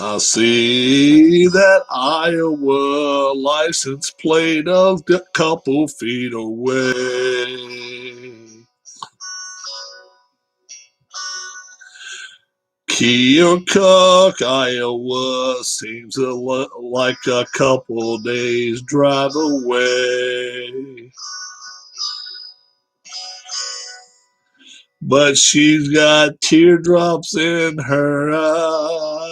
I see that Iowa license plate a couple feet away. Keokuk, Iowa seems like a couple days drive away. But she's got teardrops in her eyes.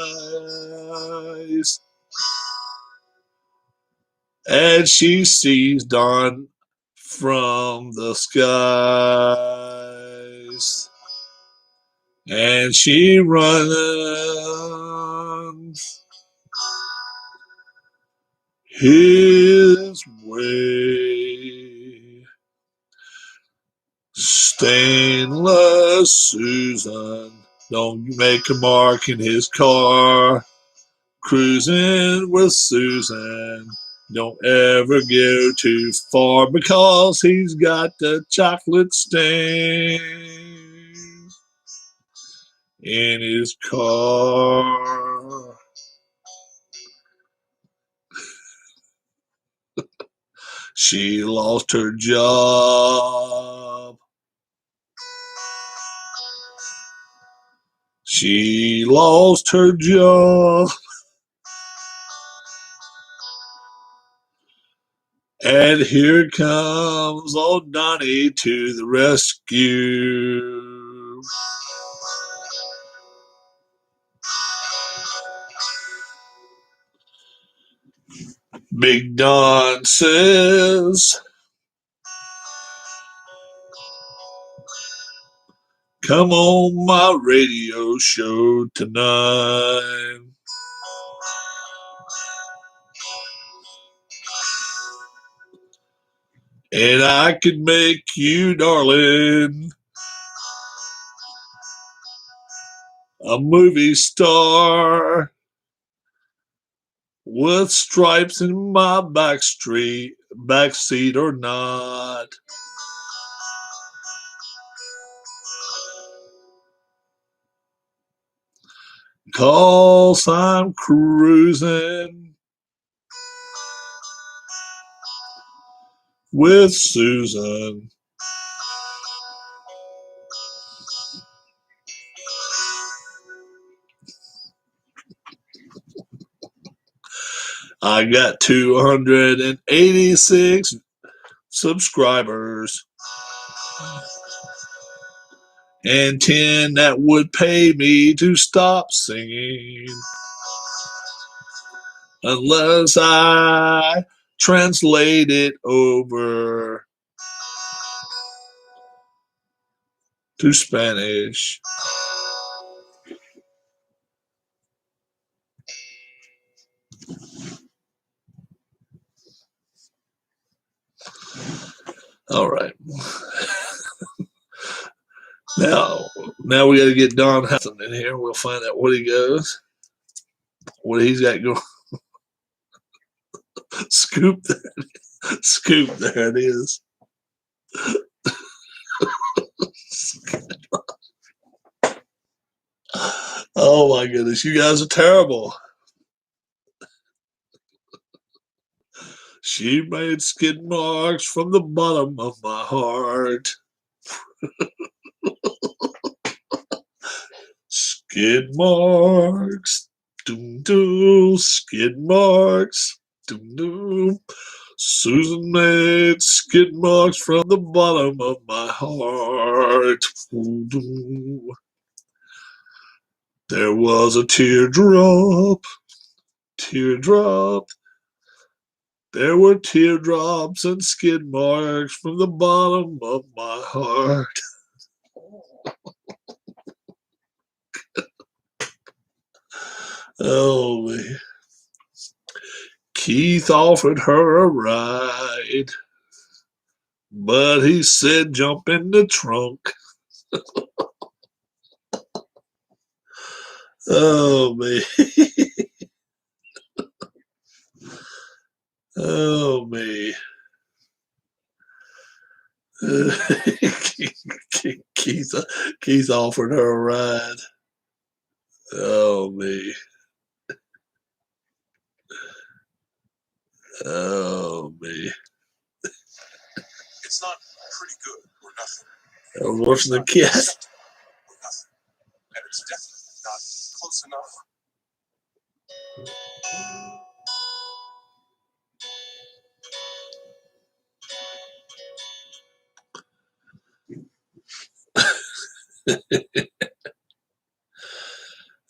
And she sees dawn from the skies. And she runs his way. Stainless Susan, don't make a mark in his car. Cruising with Susan, don't ever go too far because he's got the chocolate stain in his car. She lost her job. She lost her job. And here comes old Donnie to the rescue. Big Don says, come on my radio show tonight. And I could make you, darling, a movie star with stripes in my backseat or not. because I'm cruising with Susan. I got 286 subscribers and 10 that would pay me to stop singing unless I translate it over to Spanish. All right. Now we got to get Don Hudson in here. We'll find out what he goes, what he's got going. Scoop, scoop. There it is. Oh my goodness, you guys are terrible. She made skid marks from the bottom of my heart. Skid marks, doom doom, skid marks, doom doom. Susan made skid marks from the bottom of my heart. Doom, doom. There was a teardrop, teardrop. There were teardrops and skid marks from the bottom of my heart. Oh, man. Keith offered her a ride, but he said jump in the trunk. Oh, man. Oh, man. Keith offered her a ride. Oh, me. Oh, me. It's not pretty good or nothing. I was watching the cat. Or nothing. And it's definitely not close enough.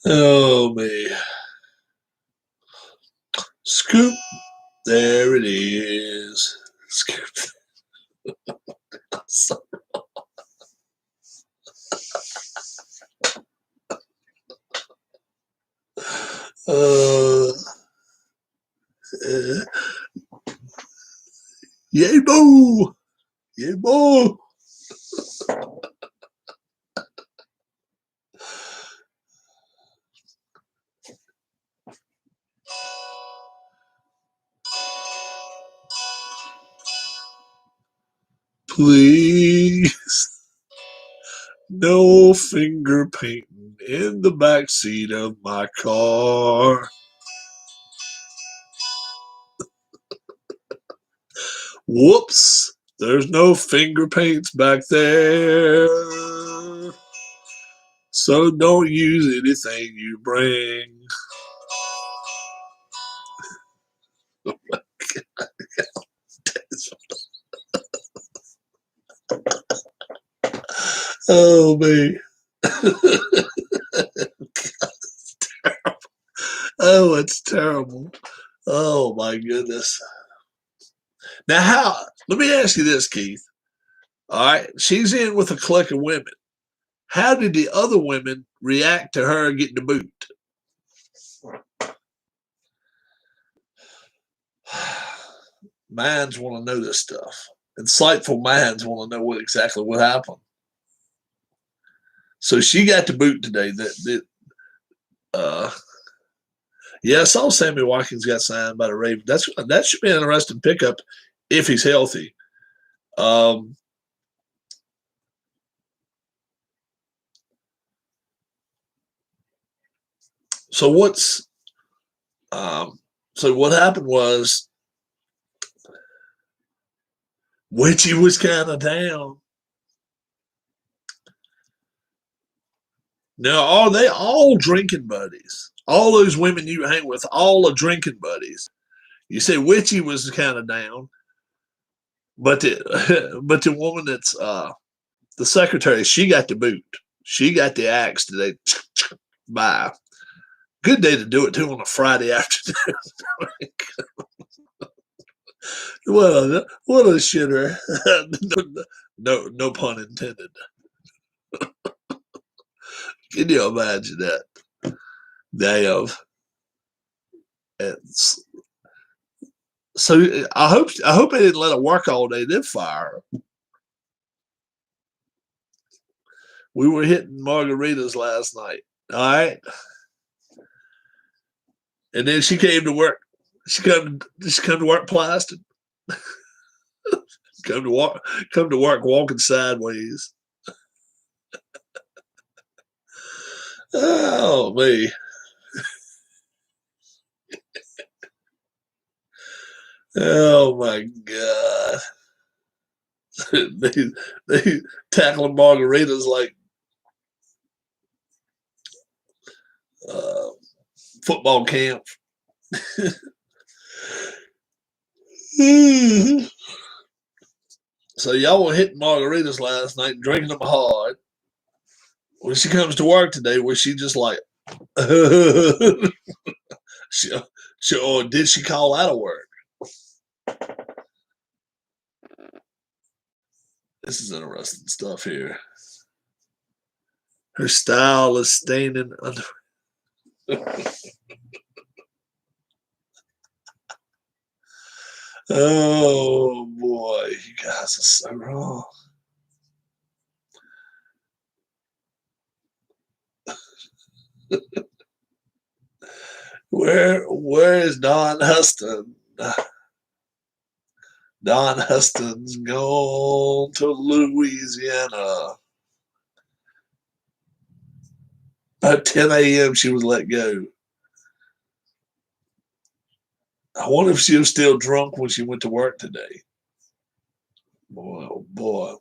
Oh, me. Scoop. There it is. Scoop. uh, yay, boo. Yay, boo. Please, no finger painting in the back seat of my car. Whoops, there's no finger paints back there. So don't use anything you bring. Oh, man. Oh, it's terrible. Oh, my goodness. Now, let me ask you this, Keith. All right, she's in with a clique of women. How did the other women react to her getting the boot? Minds want to know this stuff. Insightful minds want to know exactly what happened. So she got the boot today. Yeah, I saw Sammy Watkins got signed by the Ravens. That should be an interesting pickup if he's healthy. So what happened was Witchy was kind of down. Now, are they all drinking buddies? All those women you hang with, all are drinking buddies. You say Witchy was kind of down, but the woman that's the secretary, she got the boot. She got the axe today. Bye. Good day to do it too on a Friday afternoon. What a shitter. No pun intended. Can you imagine that? Damn. So I hope they didn't let her work all day. They'd fire her. We were hitting margaritas last night. All right. And then she came to work. She come to work plastered. come to work walking sideways. Oh me. Oh my God. they tackling margaritas like football camp. So y'all were hitting margaritas last night, drinking them hard. When she comes to work today, was she just like, or did she call out of work? This is interesting stuff here. Her style is staining under. Oh boy, you guys are so wrong. Where is Don Huston? Don Huston's gone to Louisiana. At 10 a.m. she was let go. I wonder if she was still drunk when she went to work today. Boy, oh boy.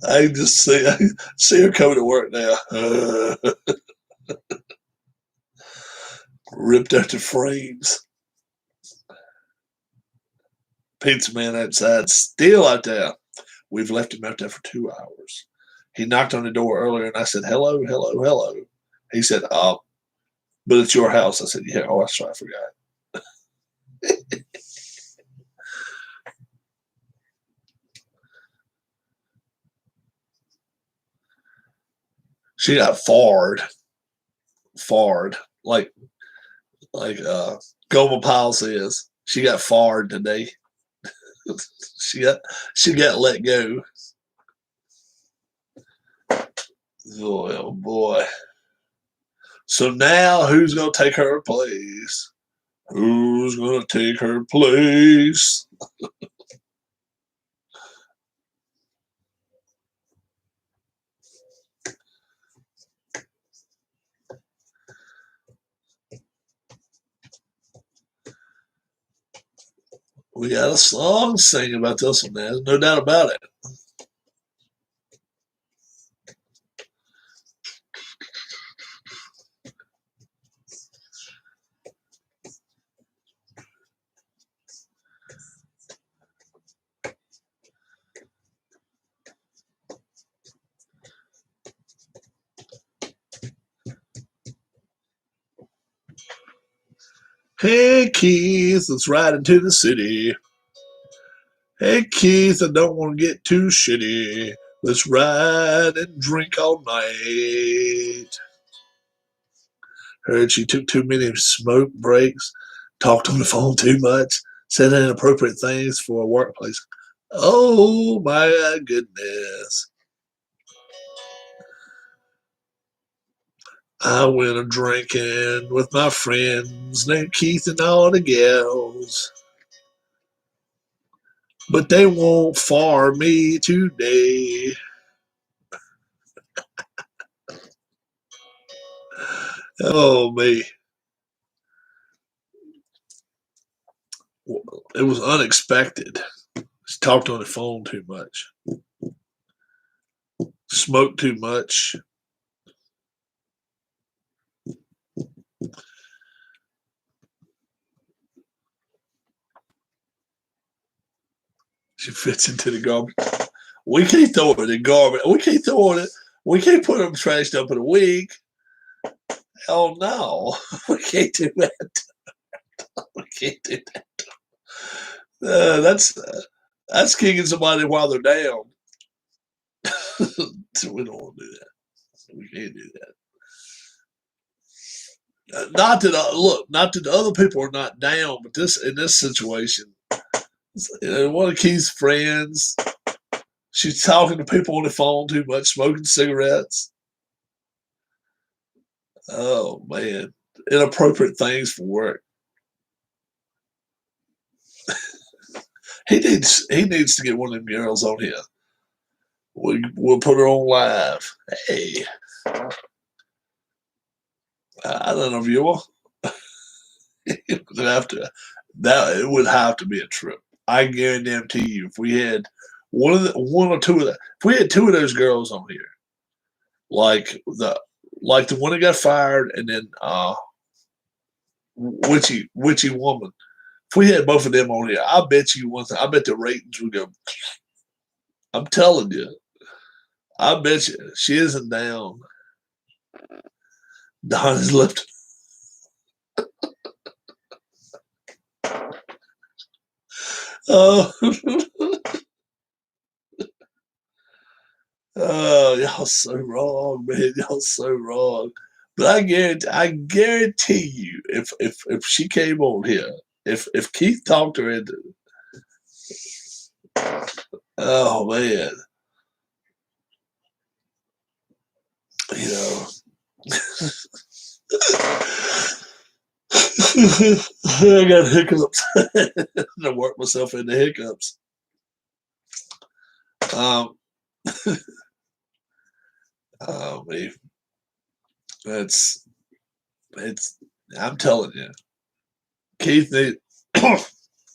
I just see her coming to work now. Ripped out the frames. Pizza man outside, still out there. We've left him out there for 2 hours. He knocked on the door earlier and I said, hello, hello, hello. He said, but it's your house. I said, yeah, oh, that's right, I forgot. She got farred, like Goma Powell says. She got farred today. she got let go. Oh boy. So now who's gonna take her place? Who's gonna take her place? We got a song to sing about this one, man. There's no doubt about it. Hey Keith, let's ride into the city. Hey Keith, I don't want to get too shitty. Let's ride and drink all night. Heard she took too many smoke breaks, talked on the phone too much, said inappropriate things for a workplace. Oh my goodness. I went a drinking with my friends named Keith and all the gals. but they won't fire me today. Oh me, it was unexpected. She talked on the phone too much, smoked too much. She fits into the garbage. We can't throw it in the garbage. We can't throw it. We can't put them trashed up in a week. Oh no, we can't do that. We can't do that. That's kicking somebody while they're down. So we don't want to do that. We can't do that. Not that look, not that the other people are not down, but this in this situation, one of Keith's friends, she's talking to people on the phone too much, smoking cigarettes. Oh man, inappropriate things for work. He needs to get one of them girls on here. We'll put her on live. Hey, I don't know, viewer. It would have to it would have to be a trip. I guarantee you, if we had one or two of that, if we had two of those girls on here, like the one that got fired, and then witchy woman. If we had both of them on here, I bet you one thing. I bet the ratings would go. I'm telling you. I bet you she isn't down. Don is left. Oh, oh, y'all so wrong, man. Y'all so wrong. But I guarantee you, if she came on here, if Keith talked her into, oh man, you know. I got hiccups. I work myself into hiccups. Man, it's. I'm telling you, Keith need,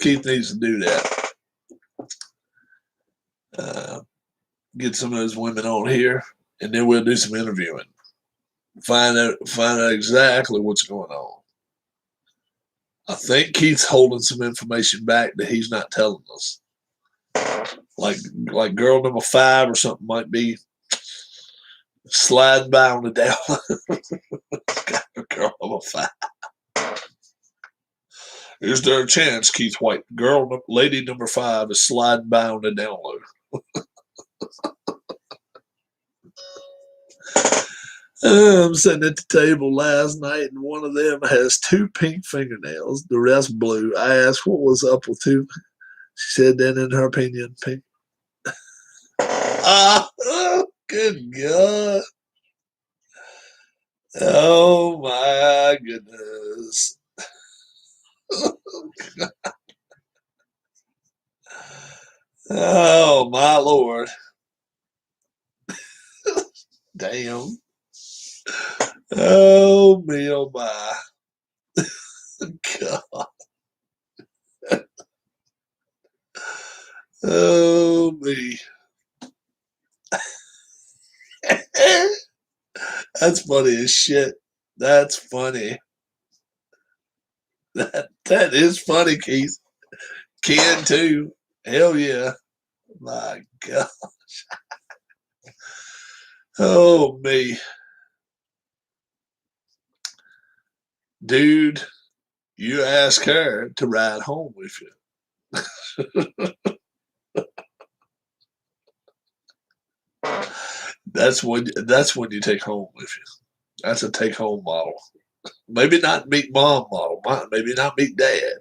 Keith needs to do that. Get some of those women on here, and then we'll do some interviewing. Find out exactly what's going on. I think Keith's holding some information back that he's not telling us. Like girl number 5 or something might be sliding by on the down. Girl number 5. Is there a chance, Keith White, lady number 5 is sliding by on the download? I'm sitting at the table last night, and one of them has 2 pink fingernails, the rest blue. I asked what was up with 2. She said that in her opinion, pink. Oh, good God. Oh, my goodness. Oh, my Lord. Damn. Oh, me, oh, my. God. Oh, me. That's funny as shit. That's funny. That is funny, Keith. Ken, too. Hell yeah. My God. Oh, me. Dude, you ask her to ride home with you. That's when you take home with you. That's a take home model. Maybe not meet mom model. Maybe not meet dad.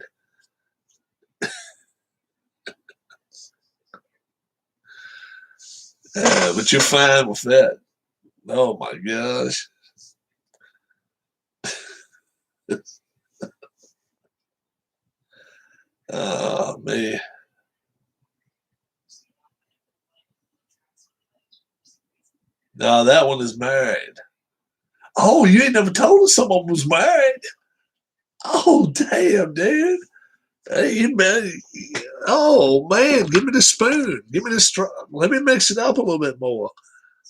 But you're fine with that. Oh my gosh. Oh man. No, that one is married. Oh, you ain't never told us someone was married. Oh, damn, dude. Hey, man. Oh, man. Give me the spoon. Give me the straw. Let me mix it up a little bit more.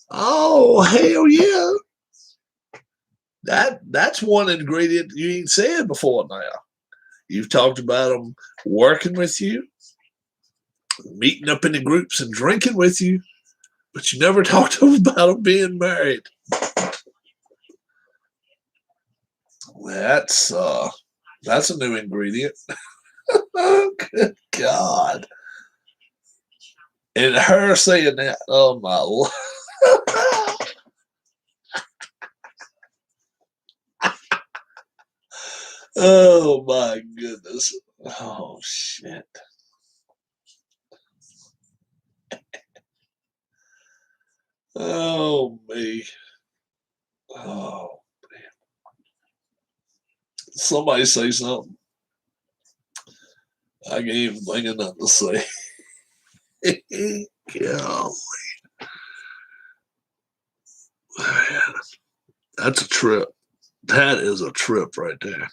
Oh, hell yeah. That's one ingredient you ain't said before now. You've talked about them working with you, meeting up in the groups and drinking with you, but you never talked about them being married. That's a new ingredient. Oh, good God. And her saying that, oh my Lord. Oh my goodness. Oh shit. Oh me. Oh man. Somebody say something. I can't even think of nothing to say. Golly. Man, that's a trip. That is a trip right there.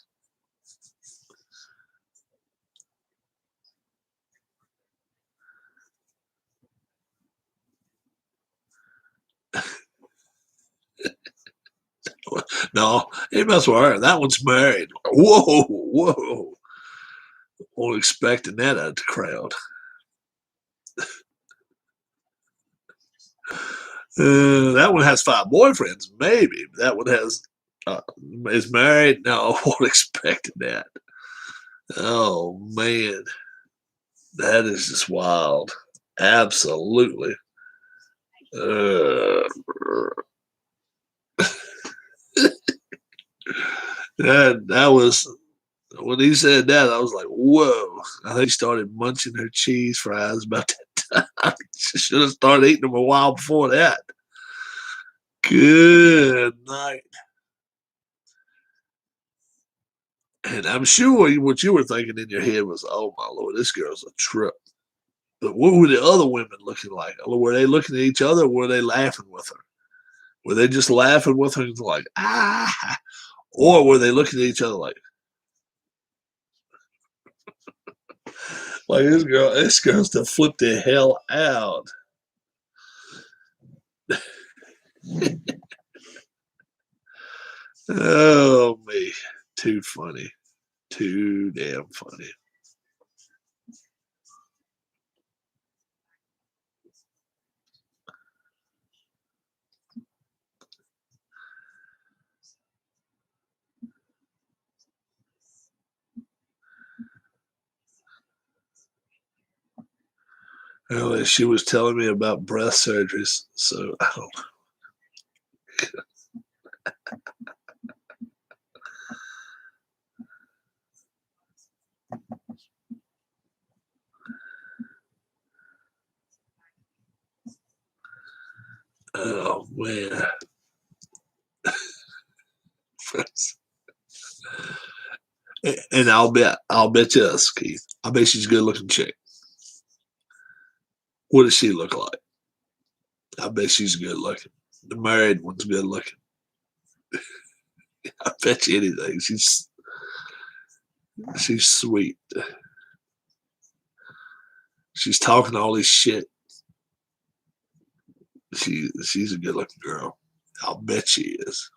No, he must with her. That one's married. Whoa, whoa. Wasn't expecting that out of the crowd. That one has 5 boyfriends, maybe. That one has is married. No, I wasn't expecting that. Oh man, that is just wild. Absolutely. Uh, that was when he said that. I was like, whoa! I think she started munching her cheese fries about that time. She should have started eating them a while before that. Good night. And I'm sure what you were thinking in your head was, "Oh my Lord, this girl's a trip." But what were the other women looking like? Were they looking at each other, or were they laughing with her? Were they just laughing with her, and like ah, or were they looking at each other like this girl's to flip the hell out? Oh me, too funny, too damn funny. Well, she was telling me about breast surgeries, so I don't. Oh man. And I'll bet you this, Keith. I bet she's a good looking chick. What does she look like? I bet she's good looking. The married one's good looking. I bet you anything. She's sweet. She's talking all this shit. She's a good looking girl. I'll bet she is.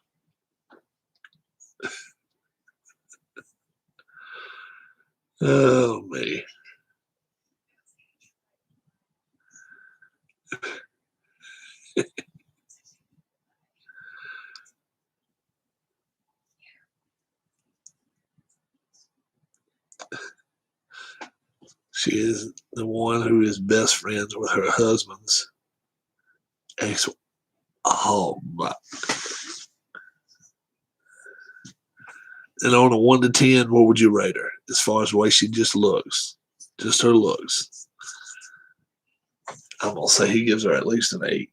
Oh me. She is the one who is best friends with her husband's ex. Oh my. And on a 1 to 10, what would you rate her as far as the way she just looks? Just her looks. I'm gonna say he gives her at least an 8.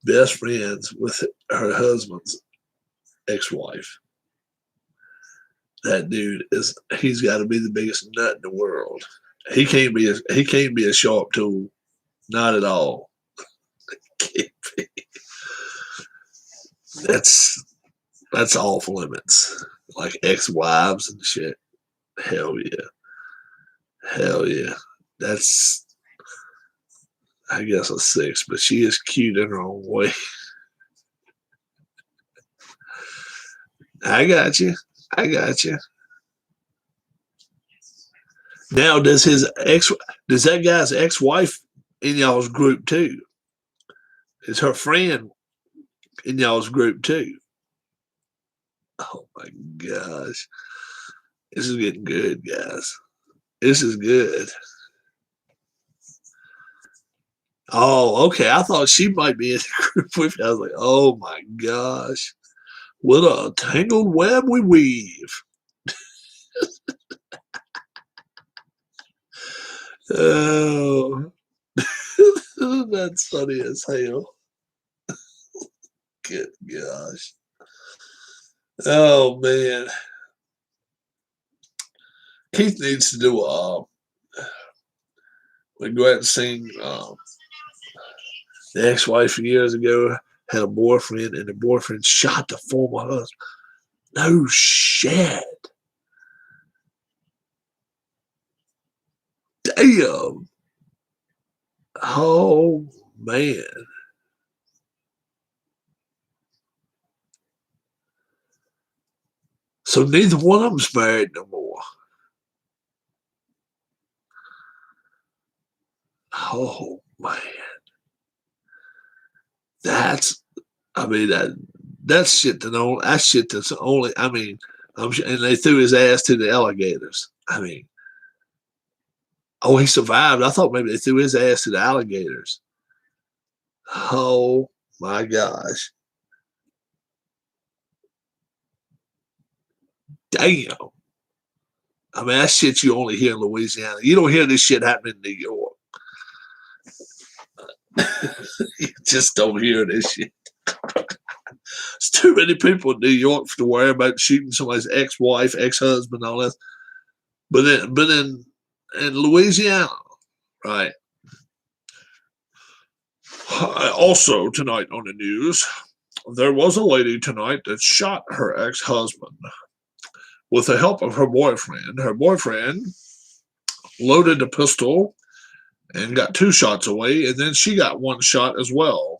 Best friends with her husband's ex-wife. That dude he's got to be the biggest nut in the world. He can't be a sharp tool. Not at all. That's off limits. Like ex-wives and shit. Hell yeah. Hell yeah. That's, I guess, a 6, but she is cute in her own way. I got you. I got you. Now, does that guy's ex-wife in y'all's group too? Is her friend in y'all's group too? Oh my gosh. This is getting good, guys. This is good. Oh, okay. I thought she might be in the group with you. I was like, oh my gosh. What a tangled web we weave. Oh, that's funny as hell. Good gosh. Oh man. Keith needs to do we go out and sing the ex-wife years ago had a boyfriend and the boyfriend shot the former husband. No shit. Damn. Oh man. So neither one of them's married no more. Oh man. That's, I mean, that's shit that's shit that's only, I mean, and they threw his ass to the alligators. I mean, oh, he survived. I thought maybe they threw his ass to the alligators. Oh my gosh. Damn. I mean, that shit you only hear in Louisiana. You don't hear this shit happening in New York. You just don't hear this shit. There's too many people in New York to worry about shooting somebody's ex-wife, ex-husband, all that. But in Louisiana, right? Also tonight on the news, there was a lady tonight that shot her ex-husband with the help of her boyfriend. Her boyfriend loaded the pistol and got 2 shots away, and then she got 1 shot as well.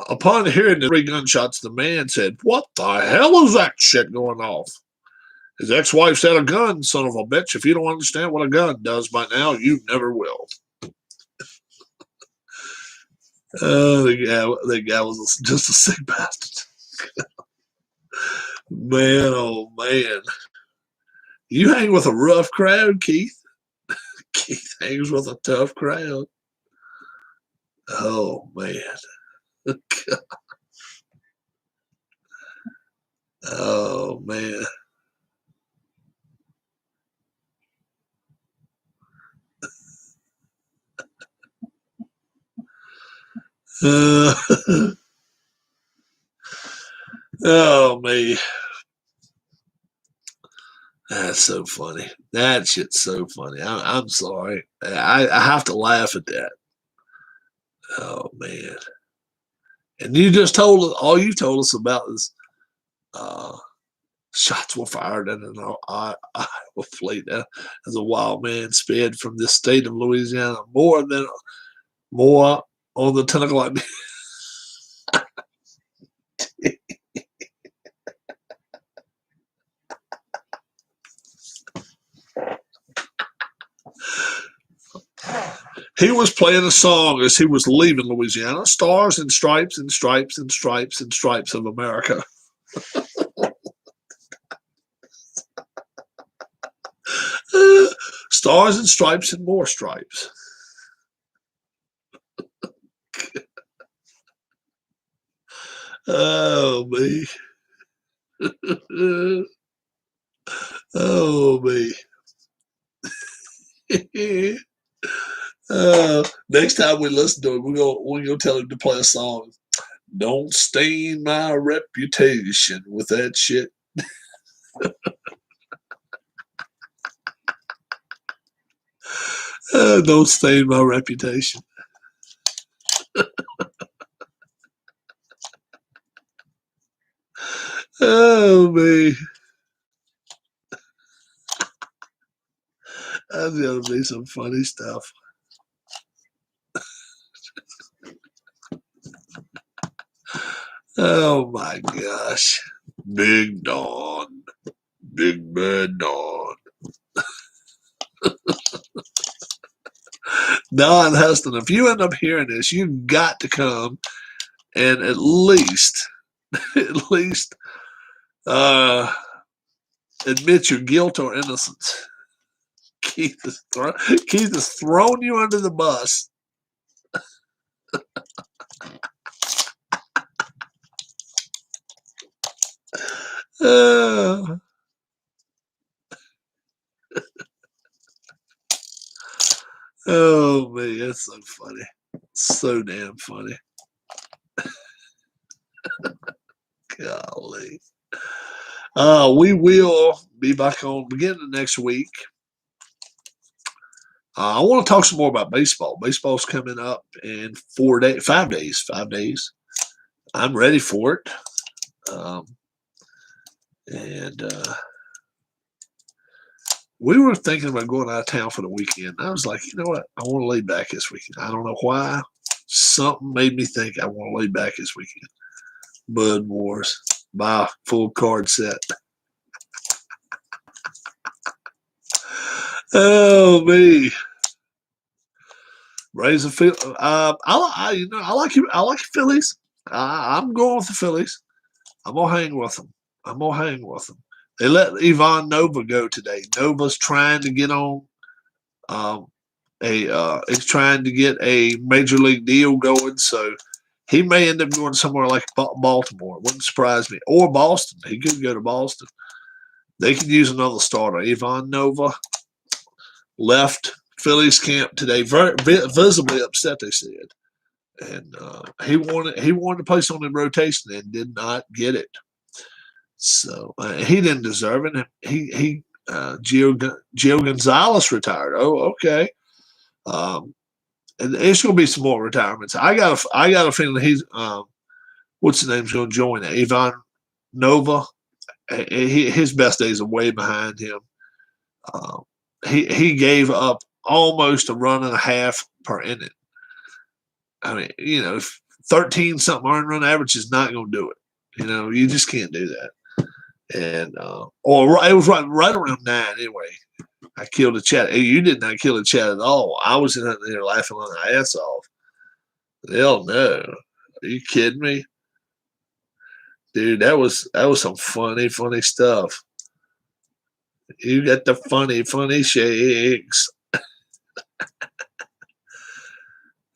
Upon hearing the 3 gunshots, the man said, "What the hell is that shit going off?" His ex-wife said, "A gun, son of a bitch. If you don't understand what a gun does by now, you never will." The guy was just a sick bastard. Man, oh man. You hang with a rough crowd, Keith. Keith hangs with a tough crowd. Oh man. Oh man. Oh me. That's so funny. That shit's so funny. I'm sorry. I have to laugh at that. Oh man. And you just told us all you told us about is shots were fired in an Iowa fleet as a wild man sped from this state of Louisiana more on the 10 o'clock. He was playing a song as he was leaving Louisiana. Stars and stripes and stripes and stripes and stripes of America. Stars and stripes and more stripes. Oh me. Oh me. Next time we listen to it, we're gonna tell him to play a song. Don't stain my reputation with that shit. Don't stain my reputation. Oh, me. That's going to be some funny stuff. Oh, my gosh. Big Dawn. Big Bad Dawn. Don Huston, if you end up hearing this, you've got to come and at least admit your guilt or innocence. Keith has thrown you under the bus. Uh, oh man, that's so funny. So damn funny. Golly. We will be back on beginning of next week. I want to talk some more about baseball. Baseball's coming up in 5 days. 5 days. I'm ready for it. We were thinking about going out of town for the weekend. I was like, you know what? I want to lay back this weekend. I don't know why. Something made me think I want to lay back this weekend. Bud Wars. Buy a full card set. Oh me. Raise a Phillies. I like Phillies. I'm going with the Phillies. I'm gonna hang with them. They let Ivan Nova go today. Nova's trying to get on is trying to get a major league deal going, so he may end up going somewhere like Baltimore. It wouldn't surprise me. Or Boston. He could go to Boston. They could use another starter. Ivan Nova left Phillies camp today, very visibly upset, they said. And he wanted to place on in rotation and did not get it. So he didn't deserve it. Gio Gonzalez retired. Oh, okay. And it's going to be some more retirements. I got a feeling he's what's the name's going to join it? Ivan Nova. His best days are way behind him. He gave up almost a run and a half per inning. I mean, 13-something earned run average is not going to do it. You just can't do that. And or it was right around 9 anyway. I killed a chat. You did not kill a chat at all. I was in there laughing on my ass off. Hell no. Are you kidding me? Dude, that was some funny stuff. You got the funny shakes.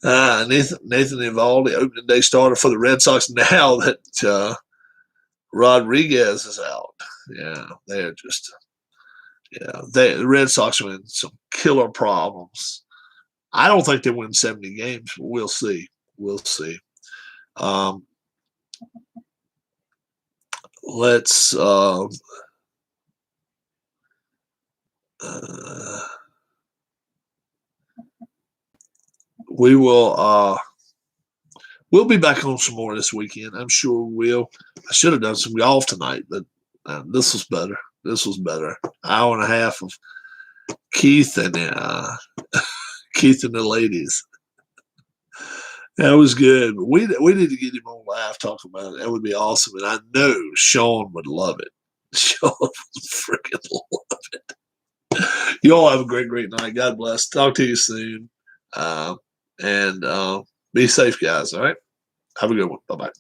Nathan Eovaldi, opening day starter for the Red Sox now that Rodriguez is out. Yeah, the Red Sox are in some killer problems. I don't think they win 70 games, but we'll see. Let's we will we'll be back on some more this weekend. I'm sure we will. I should have done some golf tonight, but this was better. Hour and a half of Keith and Keith and the ladies. That was good. But we need to get him on live talking about it. That would be awesome. And I know Sean would love it. Sean would freaking love it. You all have a great night. God bless. Talk to you soon. And be safe, guys. All right. Have a good one. Bye-bye.